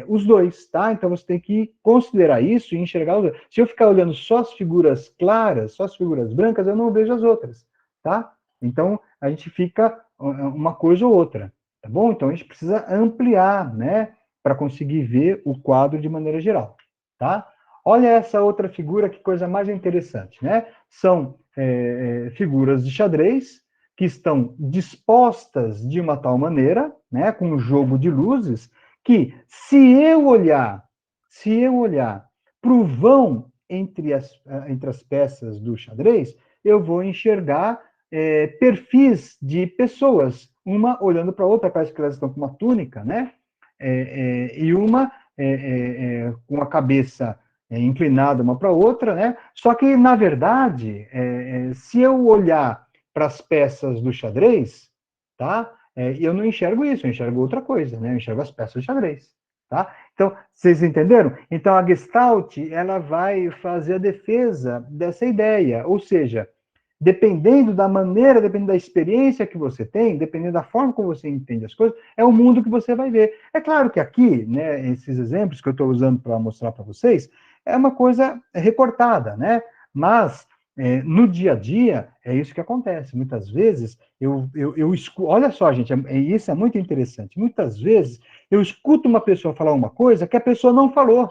os dois, tá? Então você tem que considerar isso e enxergar os dois. Se eu ficar olhando só as figuras claras, só as figuras brancas, eu não vejo as outras, tá? Então a gente fica uma coisa ou outra, tá bom? Então a gente precisa ampliar, né, para conseguir ver o quadro de maneira geral, tá? Olha essa outra figura, que coisa mais interessante, né? São figuras de xadrez que estão dispostas de uma tal maneira, né, com um jogo de luzes, que se eu olhar para o vão entre as peças do xadrez, eu vou enxergar perfis de pessoas, uma olhando para a outra, parece que elas estão com uma túnica, né? E uma com a cabeça inclinada uma para a outra, né? Só que, na verdade, se eu olhar para as peças do xadrez, tá? Eu não enxergo isso, eu enxergo outra coisa, né? Eu enxergo as peças do xadrez, tá? Então, vocês entenderam? Então, a Gestalt, ela vai fazer a defesa dessa ideia, ou seja, dependendo da maneira, dependendo da experiência que você tem, dependendo da forma como você entende as coisas, é o mundo que você vai ver. É claro que aqui, né, esses exemplos que eu estou usando para mostrar para vocês, é uma coisa recortada, né? Mas no dia a dia é isso que acontece. Muitas vezes eu escuto, olha só, gente, isso é muito interessante. Muitas vezes eu escuto uma pessoa falar uma coisa que a pessoa não falou.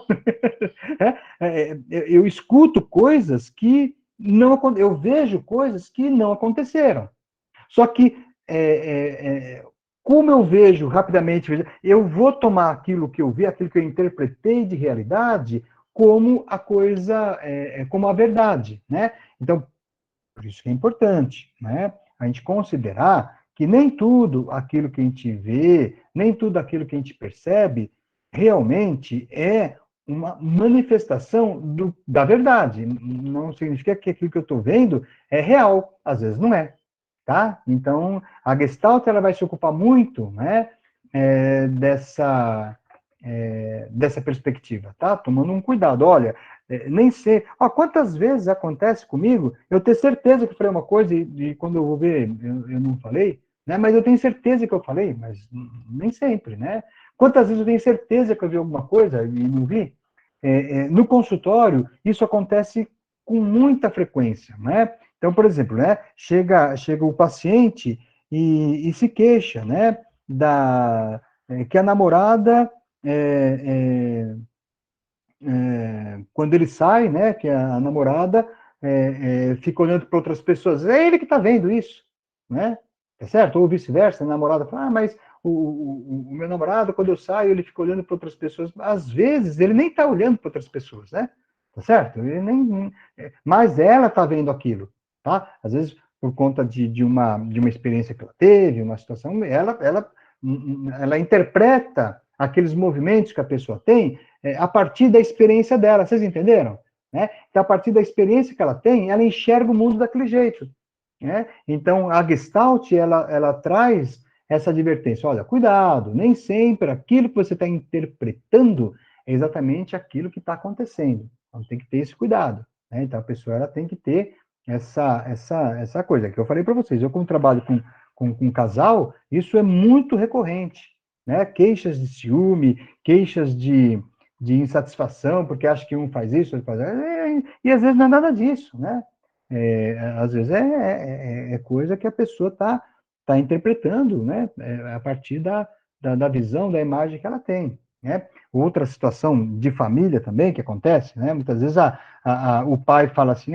Eu escuto coisas que não, eu vejo coisas que não aconteceram. Só que, como eu vejo rapidamente, eu vou tomar aquilo que eu vi, aquilo que eu interpretei de realidade, como a coisa, como a verdade, né? Então, por isso que é importante, né? A gente considerar que nem tudo aquilo que a gente vê, nem tudo aquilo que a gente percebe, realmente é uma manifestação da verdade. Não significa que aquilo que eu estou vendo é real. Às vezes não é, tá? Então, a Gestalt, ela vai se ocupar muito, né, dessa perspectiva, tá? Tomando um cuidado. Olha, nem sei. Quantas vezes acontece comigo eu ter certeza que falei uma coisa e quando eu vou ver, eu não falei, né? Mas eu tenho certeza que eu falei, mas nem sempre, né? Quantas vezes eu tenho certeza que eu vi alguma coisa e não vi? No consultório, isso acontece com muita frequência, né? Então, por exemplo, né, chega o paciente e se queixa, né, que a namorada, quando ele sai, né, que a namorada fica olhando para outras pessoas, é ele que está vendo isso, né? Tá certo? Ou vice-versa, a namorada fala, mas o meu namorado, quando eu saio, ele fica olhando para outras pessoas. Às vezes, ele nem está olhando para outras pessoas, né? Tá certo? Ele nem, mas ela está vendo aquilo, tá? Às vezes, por conta de uma experiência que ela teve, uma situação, ela interpreta aqueles movimentos que a pessoa tem a partir da experiência dela, vocês entenderam? Né? Então, a partir da experiência que ela tem, ela enxerga o mundo daquele jeito. Né? Então, a Gestalt, ela traz essa advertência, olha, cuidado, nem sempre aquilo que você está interpretando é exatamente aquilo que está acontecendo. Então, tem que ter esse cuidado. Né? Então, a pessoa ela tem que ter essa coisa que eu falei para vocês. Eu, como trabalho com um casal, isso é muito recorrente. Né? Queixas de ciúme, queixas de insatisfação, porque acha que um faz isso, outro faz isso, e às vezes não é nada disso, né? Às vezes é coisa que a pessoa tá interpretando, né? A partir da visão, da imagem que ela tem, né? Outra situação de família também que acontece, né? Muitas vezes o pai fala assim,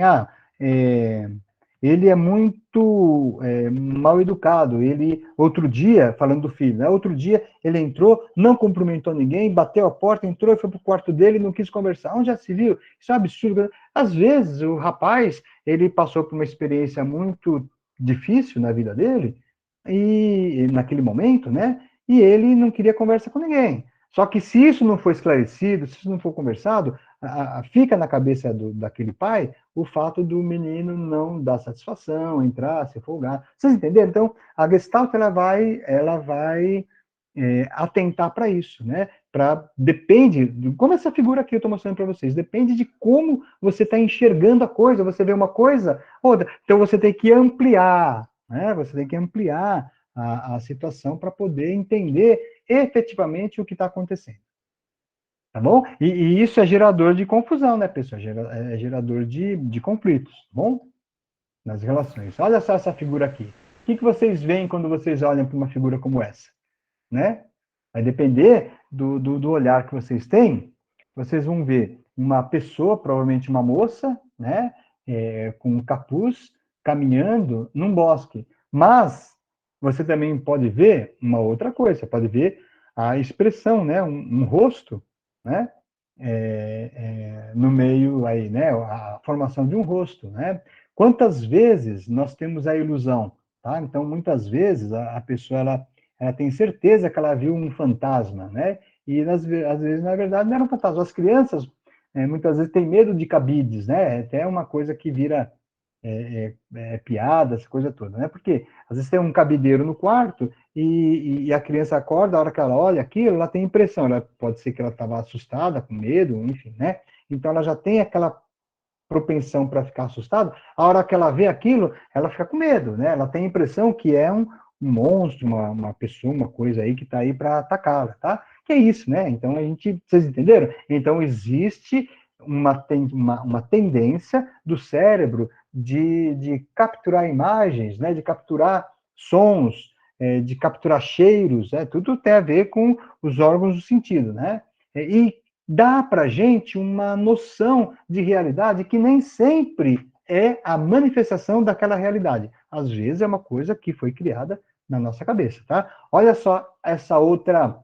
ele é muito mal educado. Ele, outro dia, falando do filho, né? Outro dia ele entrou, não cumprimentou ninguém, bateu a porta, entrou e foi para o quarto dele e não quis conversar. Onde já se viu? Isso é um absurdo. Às vezes, o rapaz, ele passou por uma experiência muito difícil na vida dele, e naquele momento, né? E ele não queria conversa com ninguém. Só que se isso não for esclarecido, se isso não for conversado, fica na cabeça daquele pai o fato do menino não dar satisfação, entrar, se folgar. Vocês entenderam? Então, a Gestalt ela vai atentar para isso, né? Depende, como essa figura aqui eu estou mostrando para vocês, depende de como você está enxergando a coisa. Você vê uma coisa, outra, então você tem que ampliar, né? Você tem que ampliar a situação para poder entender efetivamente o que está acontecendo. Tá bom? E isso é gerador de confusão, né, pessoal? É gerador de conflitos, tá bom? Nas relações. Olha só essa figura aqui. O que vocês veem quando vocês olham para uma figura como essa? Né? Vai depender do olhar que vocês têm. Vocês vão ver uma pessoa, provavelmente uma moça, né? Com um capuz, caminhando num bosque. Mas você também pode ver uma outra coisa. Você pode ver a expressão, né? Um rosto, né? No meio aí, né? A formação de um rosto, né? Quantas vezes nós temos a ilusão, tá? Então, muitas vezes a pessoa ela tem certeza que ela viu um fantasma, né? E às vezes, na verdade, não era um fantasma. As crianças muitas vezes têm medo de cabides, né? É até uma coisa que vira piada, essa coisa toda, né? Porque às vezes tem um cabideiro no quarto e a criança acorda, a hora que ela olha aquilo, ela tem impressão, pode ser que ela estava assustada, com medo, enfim, né? Então ela já tem aquela propensão para ficar assustada, a hora que ela vê aquilo, ela fica com medo, né? Ela tem a impressão que é um monstro, uma pessoa, uma coisa aí que está aí para atacá-la, tá? Que é isso, né? Então vocês entenderam? Então existe uma tendência do cérebro de capturar imagens, né? De capturar sons, de capturar cheiros, tudo tem a ver com os órgãos do sentido, né? E dá para a gente uma noção de realidade que nem sempre é a manifestação daquela realidade. Às vezes é uma coisa que foi criada na nossa cabeça, tá? Olha só essa outra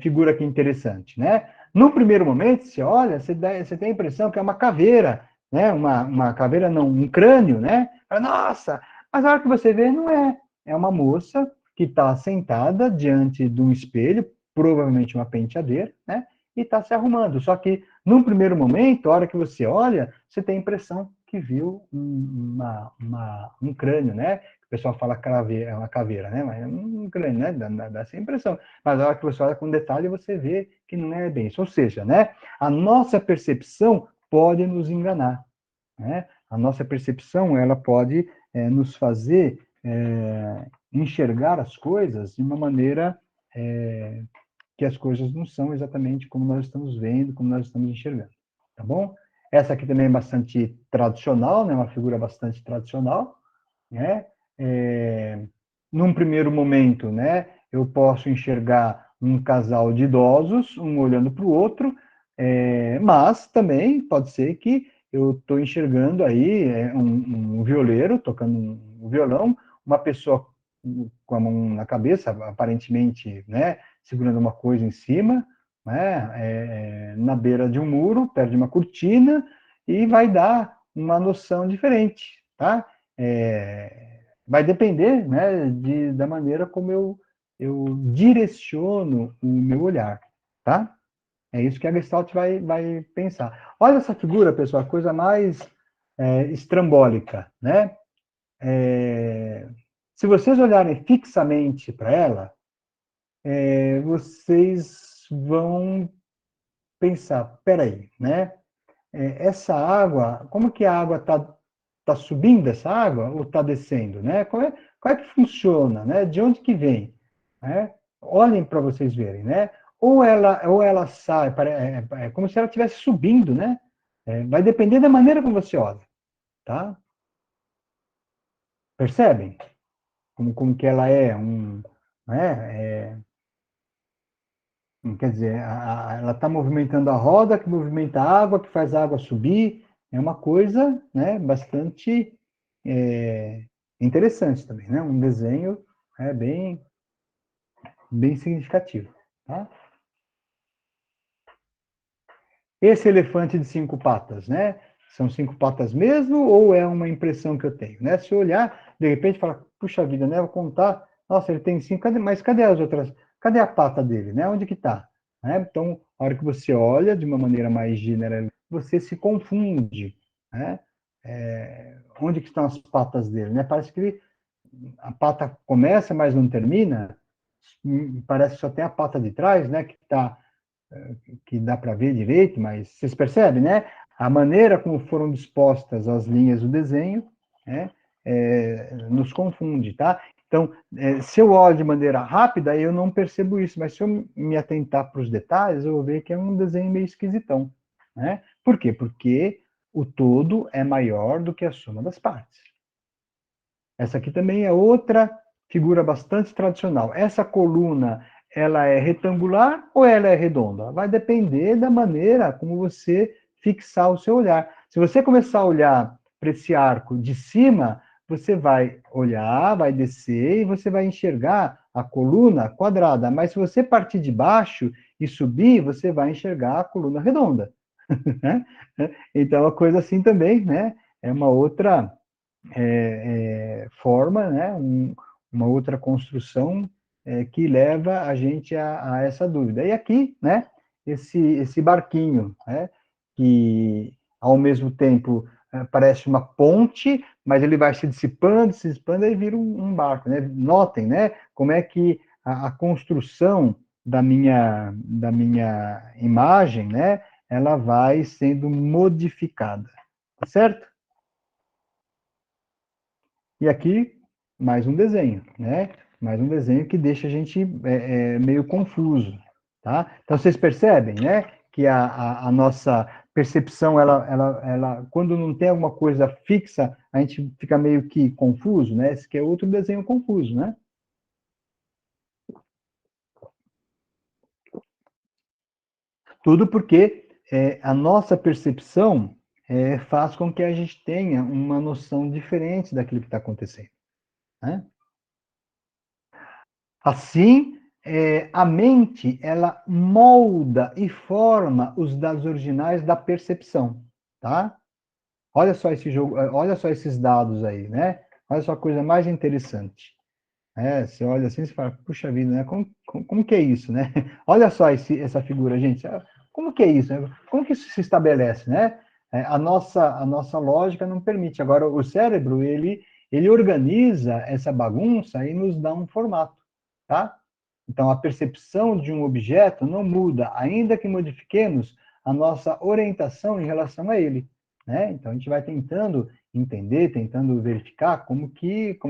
figura aqui interessante, né? No primeiro momento, você olha, você tem a impressão que é uma caveira, né? Uma caveira não, um crânio, né? Nossa! Mas a hora que você vê, não é. É uma moça que está sentada diante de um espelho, provavelmente uma penteadeira, né? E está se arrumando. Só que, num primeiro momento, a hora que você olha, você tem a impressão que viu um crânio, né? O pessoal fala é uma caveira, né? Mas é um crânio, né? Dá essa impressão. Mas a hora que você olha com detalhe, você vê que não é bem isso. Ou seja, né? A nossa percepção pode nos enganar, né? A nossa percepção, ela pode nos fazer enxergar as coisas de uma maneira que as coisas não são exatamente como nós estamos vendo, como nós estamos enxergando, tá bom? Essa aqui também é bastante tradicional, né? Uma figura bastante tradicional, né? Num primeiro momento, né? Eu posso enxergar um casal de idosos, um olhando para o outro, mas também pode ser que eu estou enxergando aí um violeiro tocando um violão, uma pessoa com a mão na cabeça, aparentemente, né, segurando uma coisa em cima, né, na beira de um muro, perto de uma cortina, e vai dar uma noção diferente, tá? Vai depender, né, da maneira como eu direciono o meu olhar, tá? É isso que a Gestalt vai pensar. Olha essa figura, pessoal, a coisa mais estrambólica, né? Se vocês olharem fixamente para ela, vocês vão pensar, peraí, né? Essa água, como que a água tá subindo essa água ou está descendo, né? Qual é que funciona, né? De onde que vem, né? Olhem para vocês verem, né? Ou ela sai, é como se ela estivesse subindo, né? Vai depender da maneira como você olha, tá? Percebem? Como que ela é né? Quer dizer, ela está movimentando a roda, que movimenta a água, que faz a água subir. É uma coisa, né, bastante interessante também, né? Um desenho bem significativo. Tá? Esse elefante de 5 patas, né? São 5 patas mesmo ou é uma impressão que eu tenho? Né? Se eu olhar, de repente, falar, puxa vida, né? Eu vou contar, nossa, ele tem 5, mas cadê as outras? Cadê a pata dele? Né? Onde que está? Né? Então, a hora que você olha de uma maneira mais general, você se confunde. Né? Onde que estão as patas dele? Né? Parece que a pata começa, mas não termina. Parece que só tem a pata de trás, né? Que dá para ver direito, mas vocês percebem, né? A maneira como foram dispostas as linhas do desenho, né, nos confunde, tá? Então, se eu olho de maneira rápida, eu não percebo isso, mas se eu me atentar para os detalhes, eu vou ver que é um desenho meio esquisitão, né? Por quê? Porque o todo é maior do que a soma das partes. Essa aqui também é outra figura bastante tradicional. Essa coluna, ela é retangular ou ela é redonda? Vai depender da maneira como você fixar o seu olhar. Se você começar a olhar para esse arco de cima, você vai olhar, vai descer e você vai enxergar a coluna quadrada. Mas se você partir de baixo e subir, você vai enxergar a coluna redonda. Então, a coisa assim também, né? É uma outra forma, né, uma outra construção que leva a gente a essa dúvida. E aqui, né, esse barquinho, né, que ao mesmo tempo parece uma ponte, mas ele vai se dissipando e vira um barco, né? Notem, né, como é que a construção da minha imagem, né, ela vai sendo modificada, tá certo? E aqui, mais um desenho, né? Mais um desenho que deixa a gente meio confuso, tá? Então, vocês percebem, né? Que a nossa percepção, quando não tem alguma coisa fixa, a gente fica meio que confuso, né? Esse aqui é outro desenho confuso, né? Tudo porque a nossa percepção faz com que a gente tenha uma noção diferente daquilo que está acontecendo, né? Assim, a mente, ela molda e forma os dados originais da percepção, tá? Olha só esse jogo, olha só esses dados aí, né? Olha só a coisa mais interessante. Você olha assim e fala, puxa vida, né? Como que é isso, né? Olha só essa figura, gente. Como que é isso? Né? Como que isso se estabelece, né? A nossa lógica não permite. Agora, o cérebro, ele organiza essa bagunça e nos dá um formato, tá? Então, a percepção de um objeto não muda, ainda que modifiquemos a nossa orientação em relação a ele, né? Então, a gente vai tentando entender, tentando verificar como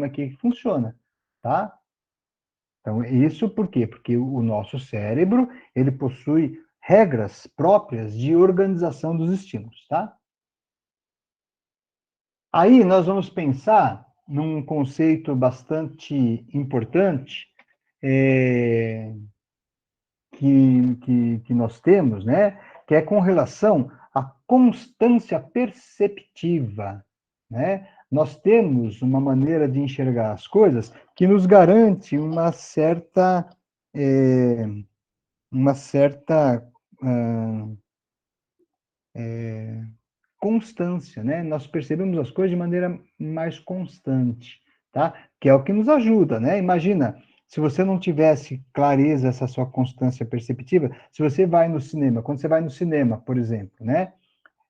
é que funciona. tá? Então, isso por quê? Porque o nosso cérebro, ele possui regras próprias de organização dos estímulos, tá? Aí nós vamos pensar num conceito bastante importante que nós temos, né? Que é com relação à constância perceptiva, né? Nós temos uma maneira de enxergar as coisas que nos garante uma certa constância, né? Nós percebemos as coisas de maneira mais constante, tá? Que é o que nos ajuda, né? Imagina, se você não tivesse clareza essa sua constância perceptiva, se você vai no cinema, quando você vai no cinema, por exemplo, né?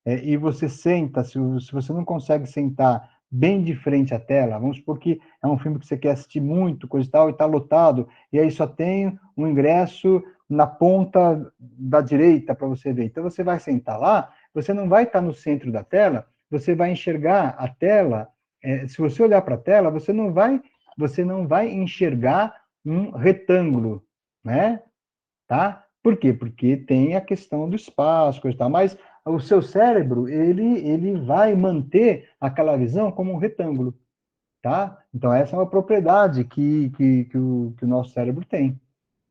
E você senta, se você não consegue sentar bem de frente à tela, vamos supor que é um filme que você quer assistir muito, coisa e tal, e está lotado, e aí só tem um ingresso na ponta da direita para você ver. Então você vai sentar lá, você não vai estar no centro da tela, você vai enxergar a tela, se você olhar para a tela, você não vai enxergar um retângulo, né? Tá? Por quê? Porque tem a questão do espaço, coisa e tal, mas o seu cérebro, ele vai manter aquela visão como um retângulo, tá? Então, essa é uma propriedade que o nosso cérebro tem,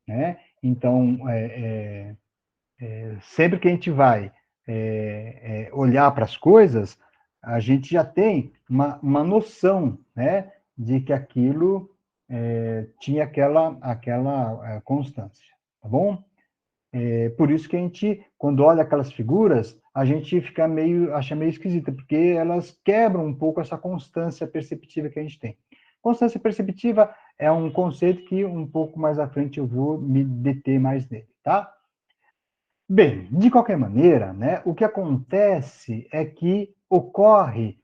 né? Então, sempre que a gente vai olhar para as coisas, a gente já tem uma noção, né, de que aquilo tinha aquela constância, tá bom? Por isso que a gente, quando olha aquelas figuras, a gente acha meio esquisita, porque elas quebram um pouco essa constância perceptiva que a gente tem. Constância perceptiva é um conceito que um pouco mais à frente eu vou me deter mais nele, tá? Bem, de qualquer maneira, né, o que acontece é que ocorre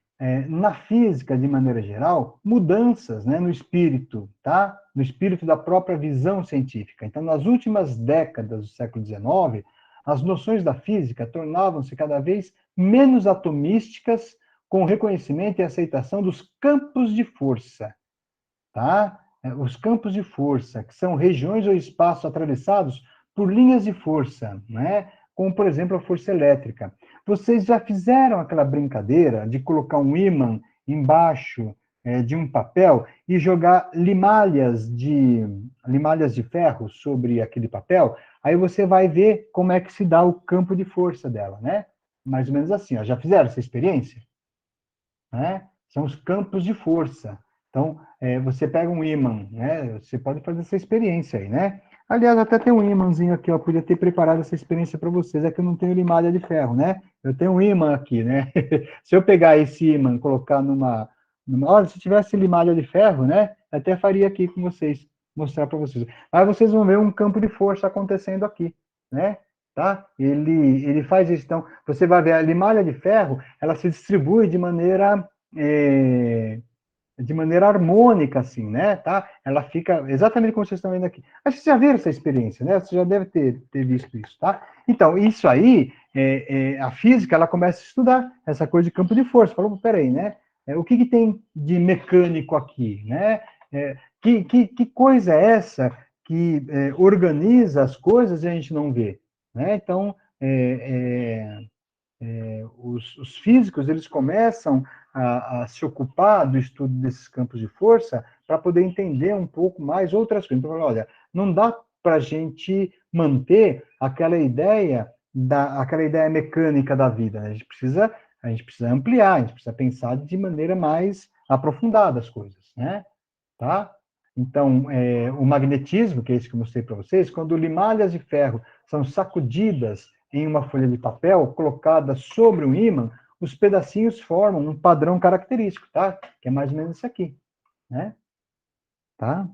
na física, de maneira geral, mudanças, né, no espírito, tá? No espírito da própria visão científica. Então, nas últimas décadas do século XIX, as noções da física tornavam-se cada vez menos atomísticas, com o reconhecimento e aceitação dos campos de força, tá? Os campos de força, que são regiões ou espaços atravessados por linhas de força, né? Como, por exemplo, a força elétrica. Vocês já fizeram aquela brincadeira de colocar um ímã embaixo de um papel e jogar limalhas de ferro sobre aquele papel? Aí você vai ver como é que se dá o campo de força dela, né? Mais ou menos assim, ó. Já fizeram essa experiência? Né? São os campos de força. Então, você pega um ímã, né? Você pode fazer essa experiência aí, né? Aliás, até tem um ímãzinho aqui, ó. Eu podia ter preparado essa experiência para vocês. É que eu não tenho limalha de ferro, né? Eu tenho um ímã aqui, né? Se eu pegar esse ímã e colocar olha, se tivesse limalha de ferro, né? Até faria aqui com vocês, mostrar para vocês. Aí vocês vão ver um campo de força acontecendo aqui, né? Tá? Ele faz isso. Então, você vai ver a limalha de ferro, ela se distribui de maneira harmônica, assim, né? Tá? Ela fica exatamente como vocês estão vendo aqui. Acho que vocês já viram essa experiência, né? Você já deve ter visto isso, tá? Então, isso aí, a física, ela começa a estudar essa coisa de campo de força. Falou, peraí, né? O que tem de mecânico aqui, né? Que coisa é essa que organiza as coisas e a gente não vê? Né? Então, os físicos eles começam a se ocupar do estudo desses campos de força para poder entender um pouco mais outras coisas. Então, olha, não dá para a gente manter aquela ideia mecânica da vida. Né? A gente precisa ampliar, a gente precisa pensar de maneira mais aprofundada as coisas, né? Tá? Então, o magnetismo, que é isso que eu mostrei para vocês, quando limalhas de ferro são sacudidas em uma folha de papel, colocada sobre um ímã, os pedacinhos formam um padrão característico, tá? Que é mais ou menos isso aqui, né? Tá?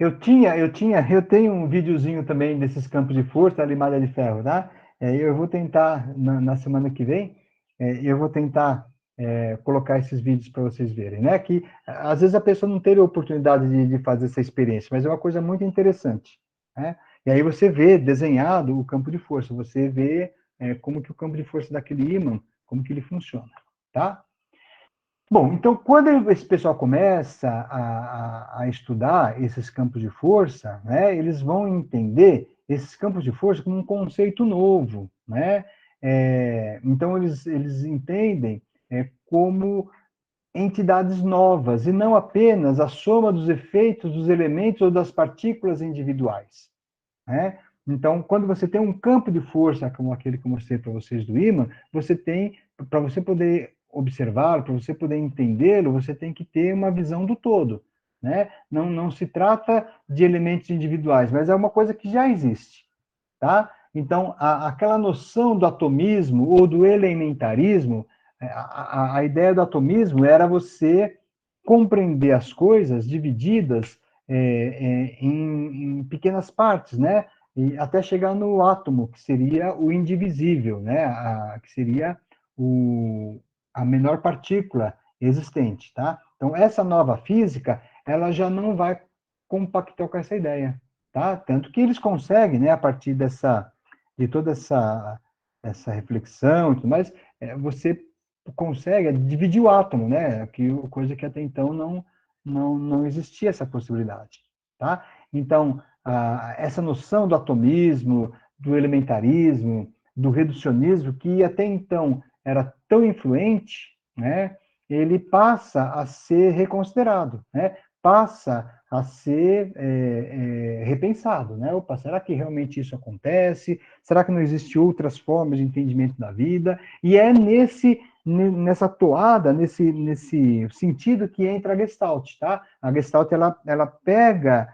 Eu tenho um videozinho também desses campos de força, da limalha de ferro, tá? Eu vou tentar, na semana que vem, eu vou tentar colocar esses vídeos para vocês verem, né? Que às vezes a pessoa não teve a oportunidade de fazer essa experiência, mas é uma coisa muito interessante, né? E aí você vê desenhado o campo de força, você vê como que o campo de força daquele ímã, como que ele funciona, tá? Bom, então, quando esse pessoal começa a estudar esses campos de força, né, eles vão entender esses campos de força como um conceito novo, né? Então, eles entendem como entidades novas, e não apenas a soma dos efeitos dos elementos ou das partículas individuais, né? Então, quando você tem um campo de força, como aquele que eu mostrei para vocês do ímã, você tem, para você poder observá-lo, para você poder entendê-lo, você tem que ter uma visão do todo, né? Não se trata de elementos individuais, mas é uma coisa que já existe, tá? Então, aquela noção do atomismo ou do elementarismo, a ideia do atomismo era você compreender as coisas divididas em pequenas partes, né? E até chegar no átomo, que seria o indivisível, né? Que seria a menor partícula existente, tá? Então, essa nova física, ela já não vai compactar com essa ideia, tá? Tanto que eles conseguem, né, a partir de toda essa reflexão e tudo mais, você consegue dividir o átomo, né? Coisa que até então não existia essa possibilidade, tá? Então, essa noção do atomismo, do elementarismo, do reducionismo, que até então era tão influente, né? Ele passa a ser reconsiderado, né? Passa a ser repensado, né? Opa, será que realmente isso acontece? Será que não existem outras formas de entendimento da vida? E é nessa toada, nesse sentido que entra a Gestalt, tá? A Gestalt, ela pega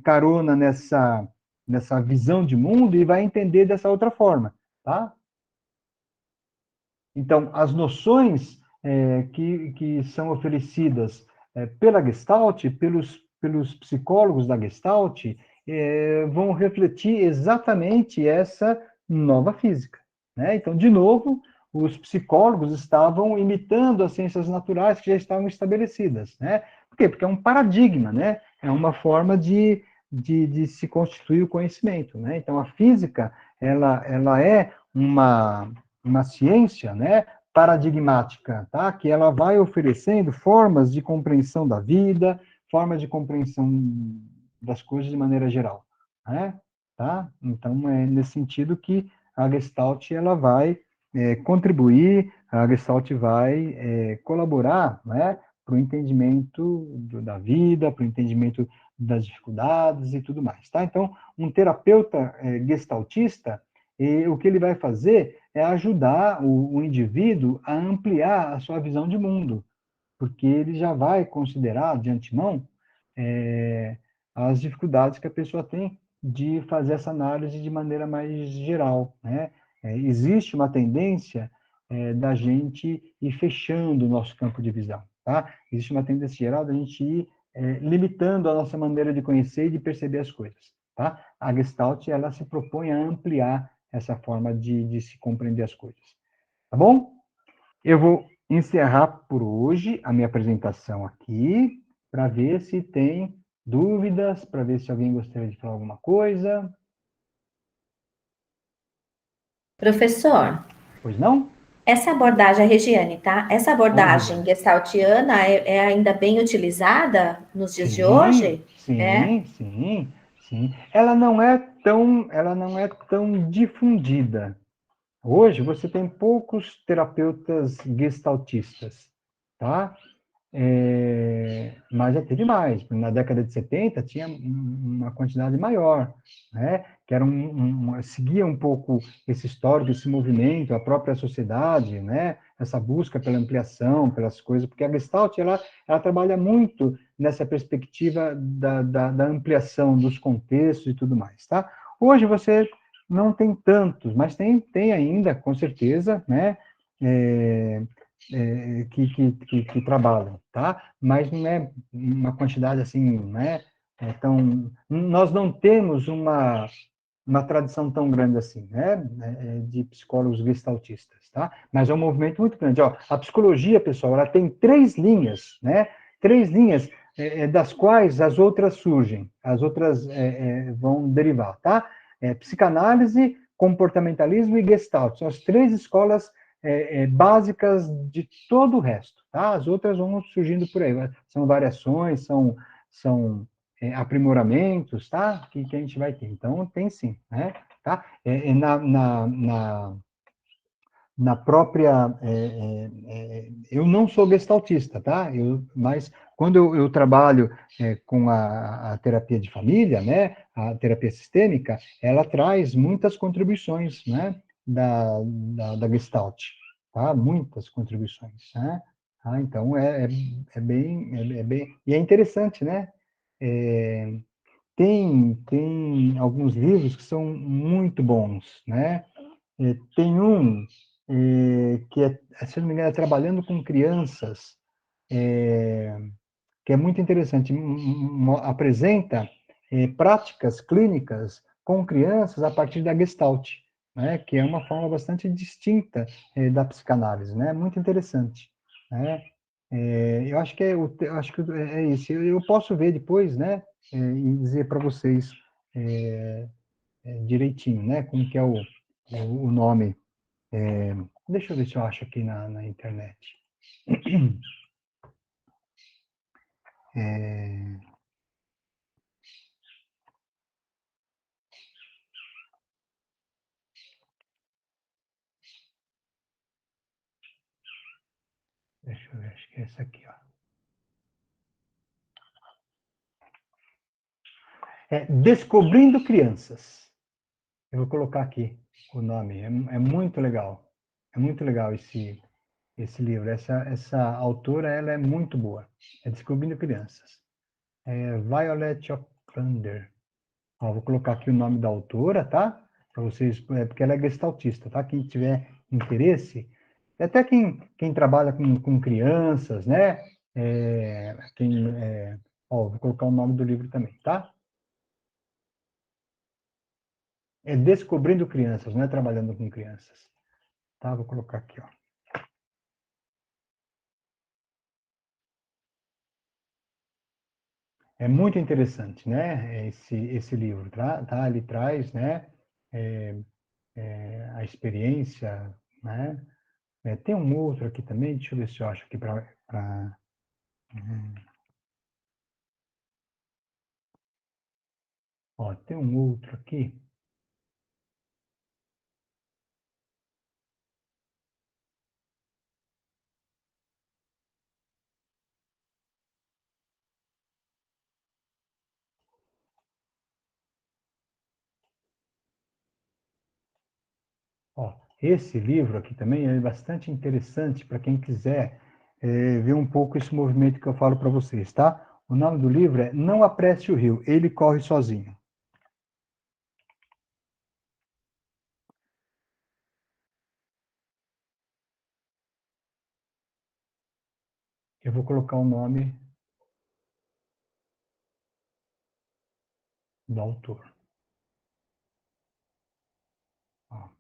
carona nessa visão de mundo e vai entender dessa outra forma, tá? Então, as noções que são oferecidas pela Gestalt, pelos psicólogos da Gestalt, vão refletir exatamente essa nova física, né? Então, de novo, os psicólogos estavam imitando as ciências naturais que já estavam estabelecidas, né? Por quê? Porque é um paradigma, né? É uma forma de se constituir o conhecimento, né? Então, a física, ela é uma ciência, né, paradigmática, tá? Que ela vai oferecendo formas de compreensão da vida, formas de compreensão das coisas de maneira geral, né? Tá? Então, é nesse sentido que a Gestalt ela vai contribuir, a Gestalt vai colaborar, né, para o entendimento da vida, para o entendimento das dificuldades e tudo mais, tá? Então, um terapeuta gestaltista, o que ele vai fazer é ajudar o indivíduo a ampliar a sua visão de mundo, porque ele já vai considerar de antemão as dificuldades que a pessoa tem de fazer essa análise de maneira mais geral, né? Existe uma tendência da gente ir fechando o nosso campo de visão, tá? Existe uma tendência geral da gente ir limitando a nossa maneira de conhecer e de perceber as coisas, tá? A Gestalt, ela se propõe a ampliar essa forma de se compreender as coisas, tá bom? Eu vou encerrar por hoje a minha apresentação aqui, para ver se tem dúvidas, para ver se alguém gostaria de falar alguma coisa. Professor, Pois não? essa abordagem, a Regiane, tá? Essa Oi, abordagem Regiane. gestaltiana é ainda bem utilizada nos dias de Sim, hoje? É? sim, sim, sim. Ela não é tão difundida. Hoje você tem poucos terapeutas gestaltistas, tá? Mas já teve mais. Na década de 70 tinha uma quantidade maior, né? Que era seguia um pouco esse histórico, esse movimento, a própria sociedade, né? Essa busca pela ampliação, pelas coisas, porque a Gestalt ela trabalha muito nessa perspectiva da ampliação dos contextos e tudo mais, tá? Hoje você não tem tantos, mas tem ainda, com certeza, né? Que trabalham, tá? Mas não é uma quantidade assim, né? Nós não temos uma tradição tão grande assim, né? De psicólogos gestaltistas, tá? Mas é um movimento muito grande. Ó, a psicologia, pessoal, ela tem 3 linhas, né? 3 linhas das quais as outras surgem, as outras vão derivar, tá? Psicanálise, comportamentalismo e gestalt. São as 3 escolas básicas de todo o resto, tá? As outras vão surgindo por aí, são variações, são aprimoramentos, tá? Que a gente vai ter. Então, tem sim, né? Tá? Na própria. Eu não sou gestaltista, tá? Mas quando eu trabalho com a terapia de família, né? A terapia sistêmica, ela traz muitas contribuições, né? Da Gestalt, tá? Muitas contribuições, né? Então, bem. E é interessante, né? Tem alguns livros que são muito bons, né? Tem um que se não me engano, é Trabalhando com Crianças, que é muito interessante. Apresenta práticas clínicas com crianças a partir da Gestalt, né? Que é uma forma bastante distinta da psicanálise, né? Muito interessante, né? Eu acho que é isso. Eu posso ver depois, né? E dizer para vocês direitinho, né? Como que é o nome. Deixa eu ver se eu acho aqui na internet. Deixa eu ver, acho que é essa aqui, ó. Descobrindo Crianças. Eu vou colocar aqui o nome. É muito legal. É muito legal esse livro. Essa autora, ela é muito boa. É Descobrindo Crianças. Violet Ocklander. Vou colocar aqui o nome da autora, tá? Para vocês, porque ela é gestaltista, tá? Quem tiver interesse, até quem trabalha com crianças, né? Vou colocar o nome do livro também, tá? É Descobrindo Crianças, não é Trabalhando com Crianças. Tá? Vou colocar aqui, ó. É muito interessante, né? Esse livro, tá? Ele traz, né? É, a experiência, né? Tem um outro aqui também, deixa eu ver se eu acho aqui para. Ó, tem um outro aqui. Ó, esse livro aqui também é bastante interessante para quem quiser ver um pouco esse movimento que eu falo para vocês, tá? O nome do livro é Não Apresse o Rio, Ele Corre Sozinho. Eu vou colocar o nome do autor. Ó.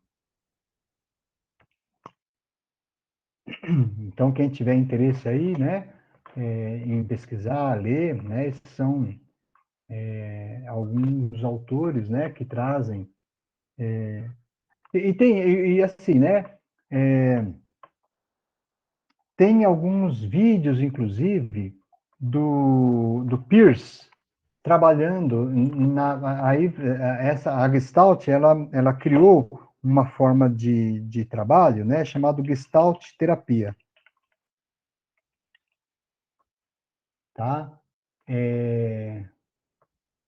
Então, quem tiver interesse aí, né, em pesquisar, ler, né, esses são alguns autores, né, que trazem e assim, né, tem alguns vídeos, inclusive, do Pierce trabalhando aí a Gestalt, ela criou uma forma de trabalho, né, chamado Gestalt terapia, tá?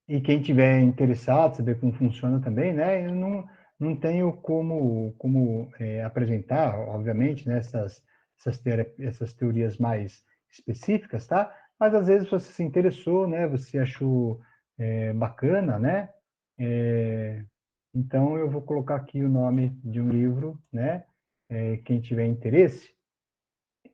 E quem tiver interessado, saber como funciona também, né? Eu não tenho como apresentar, obviamente, né, essas teorias mais específicas, tá? Mas às vezes você se interessou, né? Você achou bacana, né? É, então eu vou colocar aqui o nome de um livro, né? Quem tiver interesse,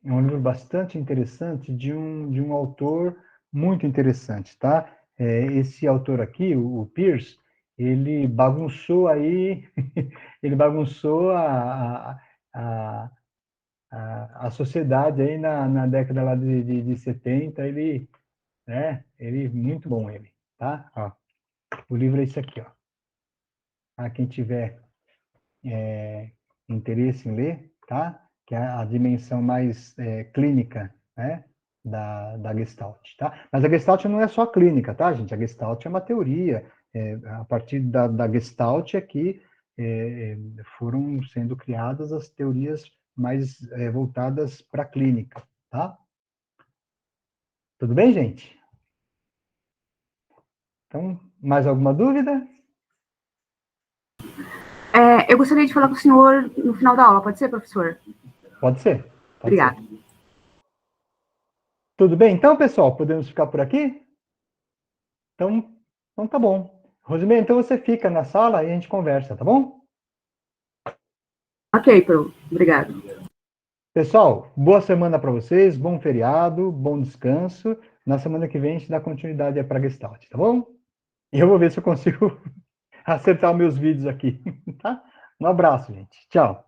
é um livro bastante interessante de um autor muito interessante, tá? Esse autor aqui, o Pierce, ele bagunçou aí, ele bagunçou a, a sociedade aí na década lá de 70, muito bom ele, tá? Ó, o livro é esse aqui, ó. Quem tiver interesse em ler, tá? que é a dimensão mais clínica, né, da Gestalt, tá? Mas a Gestalt não é só clínica, tá, gente? A Gestalt é uma teoria. A partir da Gestalt é que foram sendo criadas as teorias mais voltadas para a clínica, tá? Tudo bem, gente? Então, mais alguma dúvida? Eu gostaria de falar com o senhor no final da aula, pode ser, professor? Pode ser. Pode Obrigada. ser. Tudo bem? Então, pessoal, podemos ficar por aqui? Então tá bom. Rosemary, então você fica na sala e a gente conversa, tá bom? Ok, Pro. Obrigado. Pessoal, boa semana para vocês, bom feriado, bom descanso. Na semana que vem a gente dá continuidade para a Gestalt, tá bom? E eu vou ver se eu consigo acertar os meus vídeos aqui, tá? Um abraço, gente. Tchau.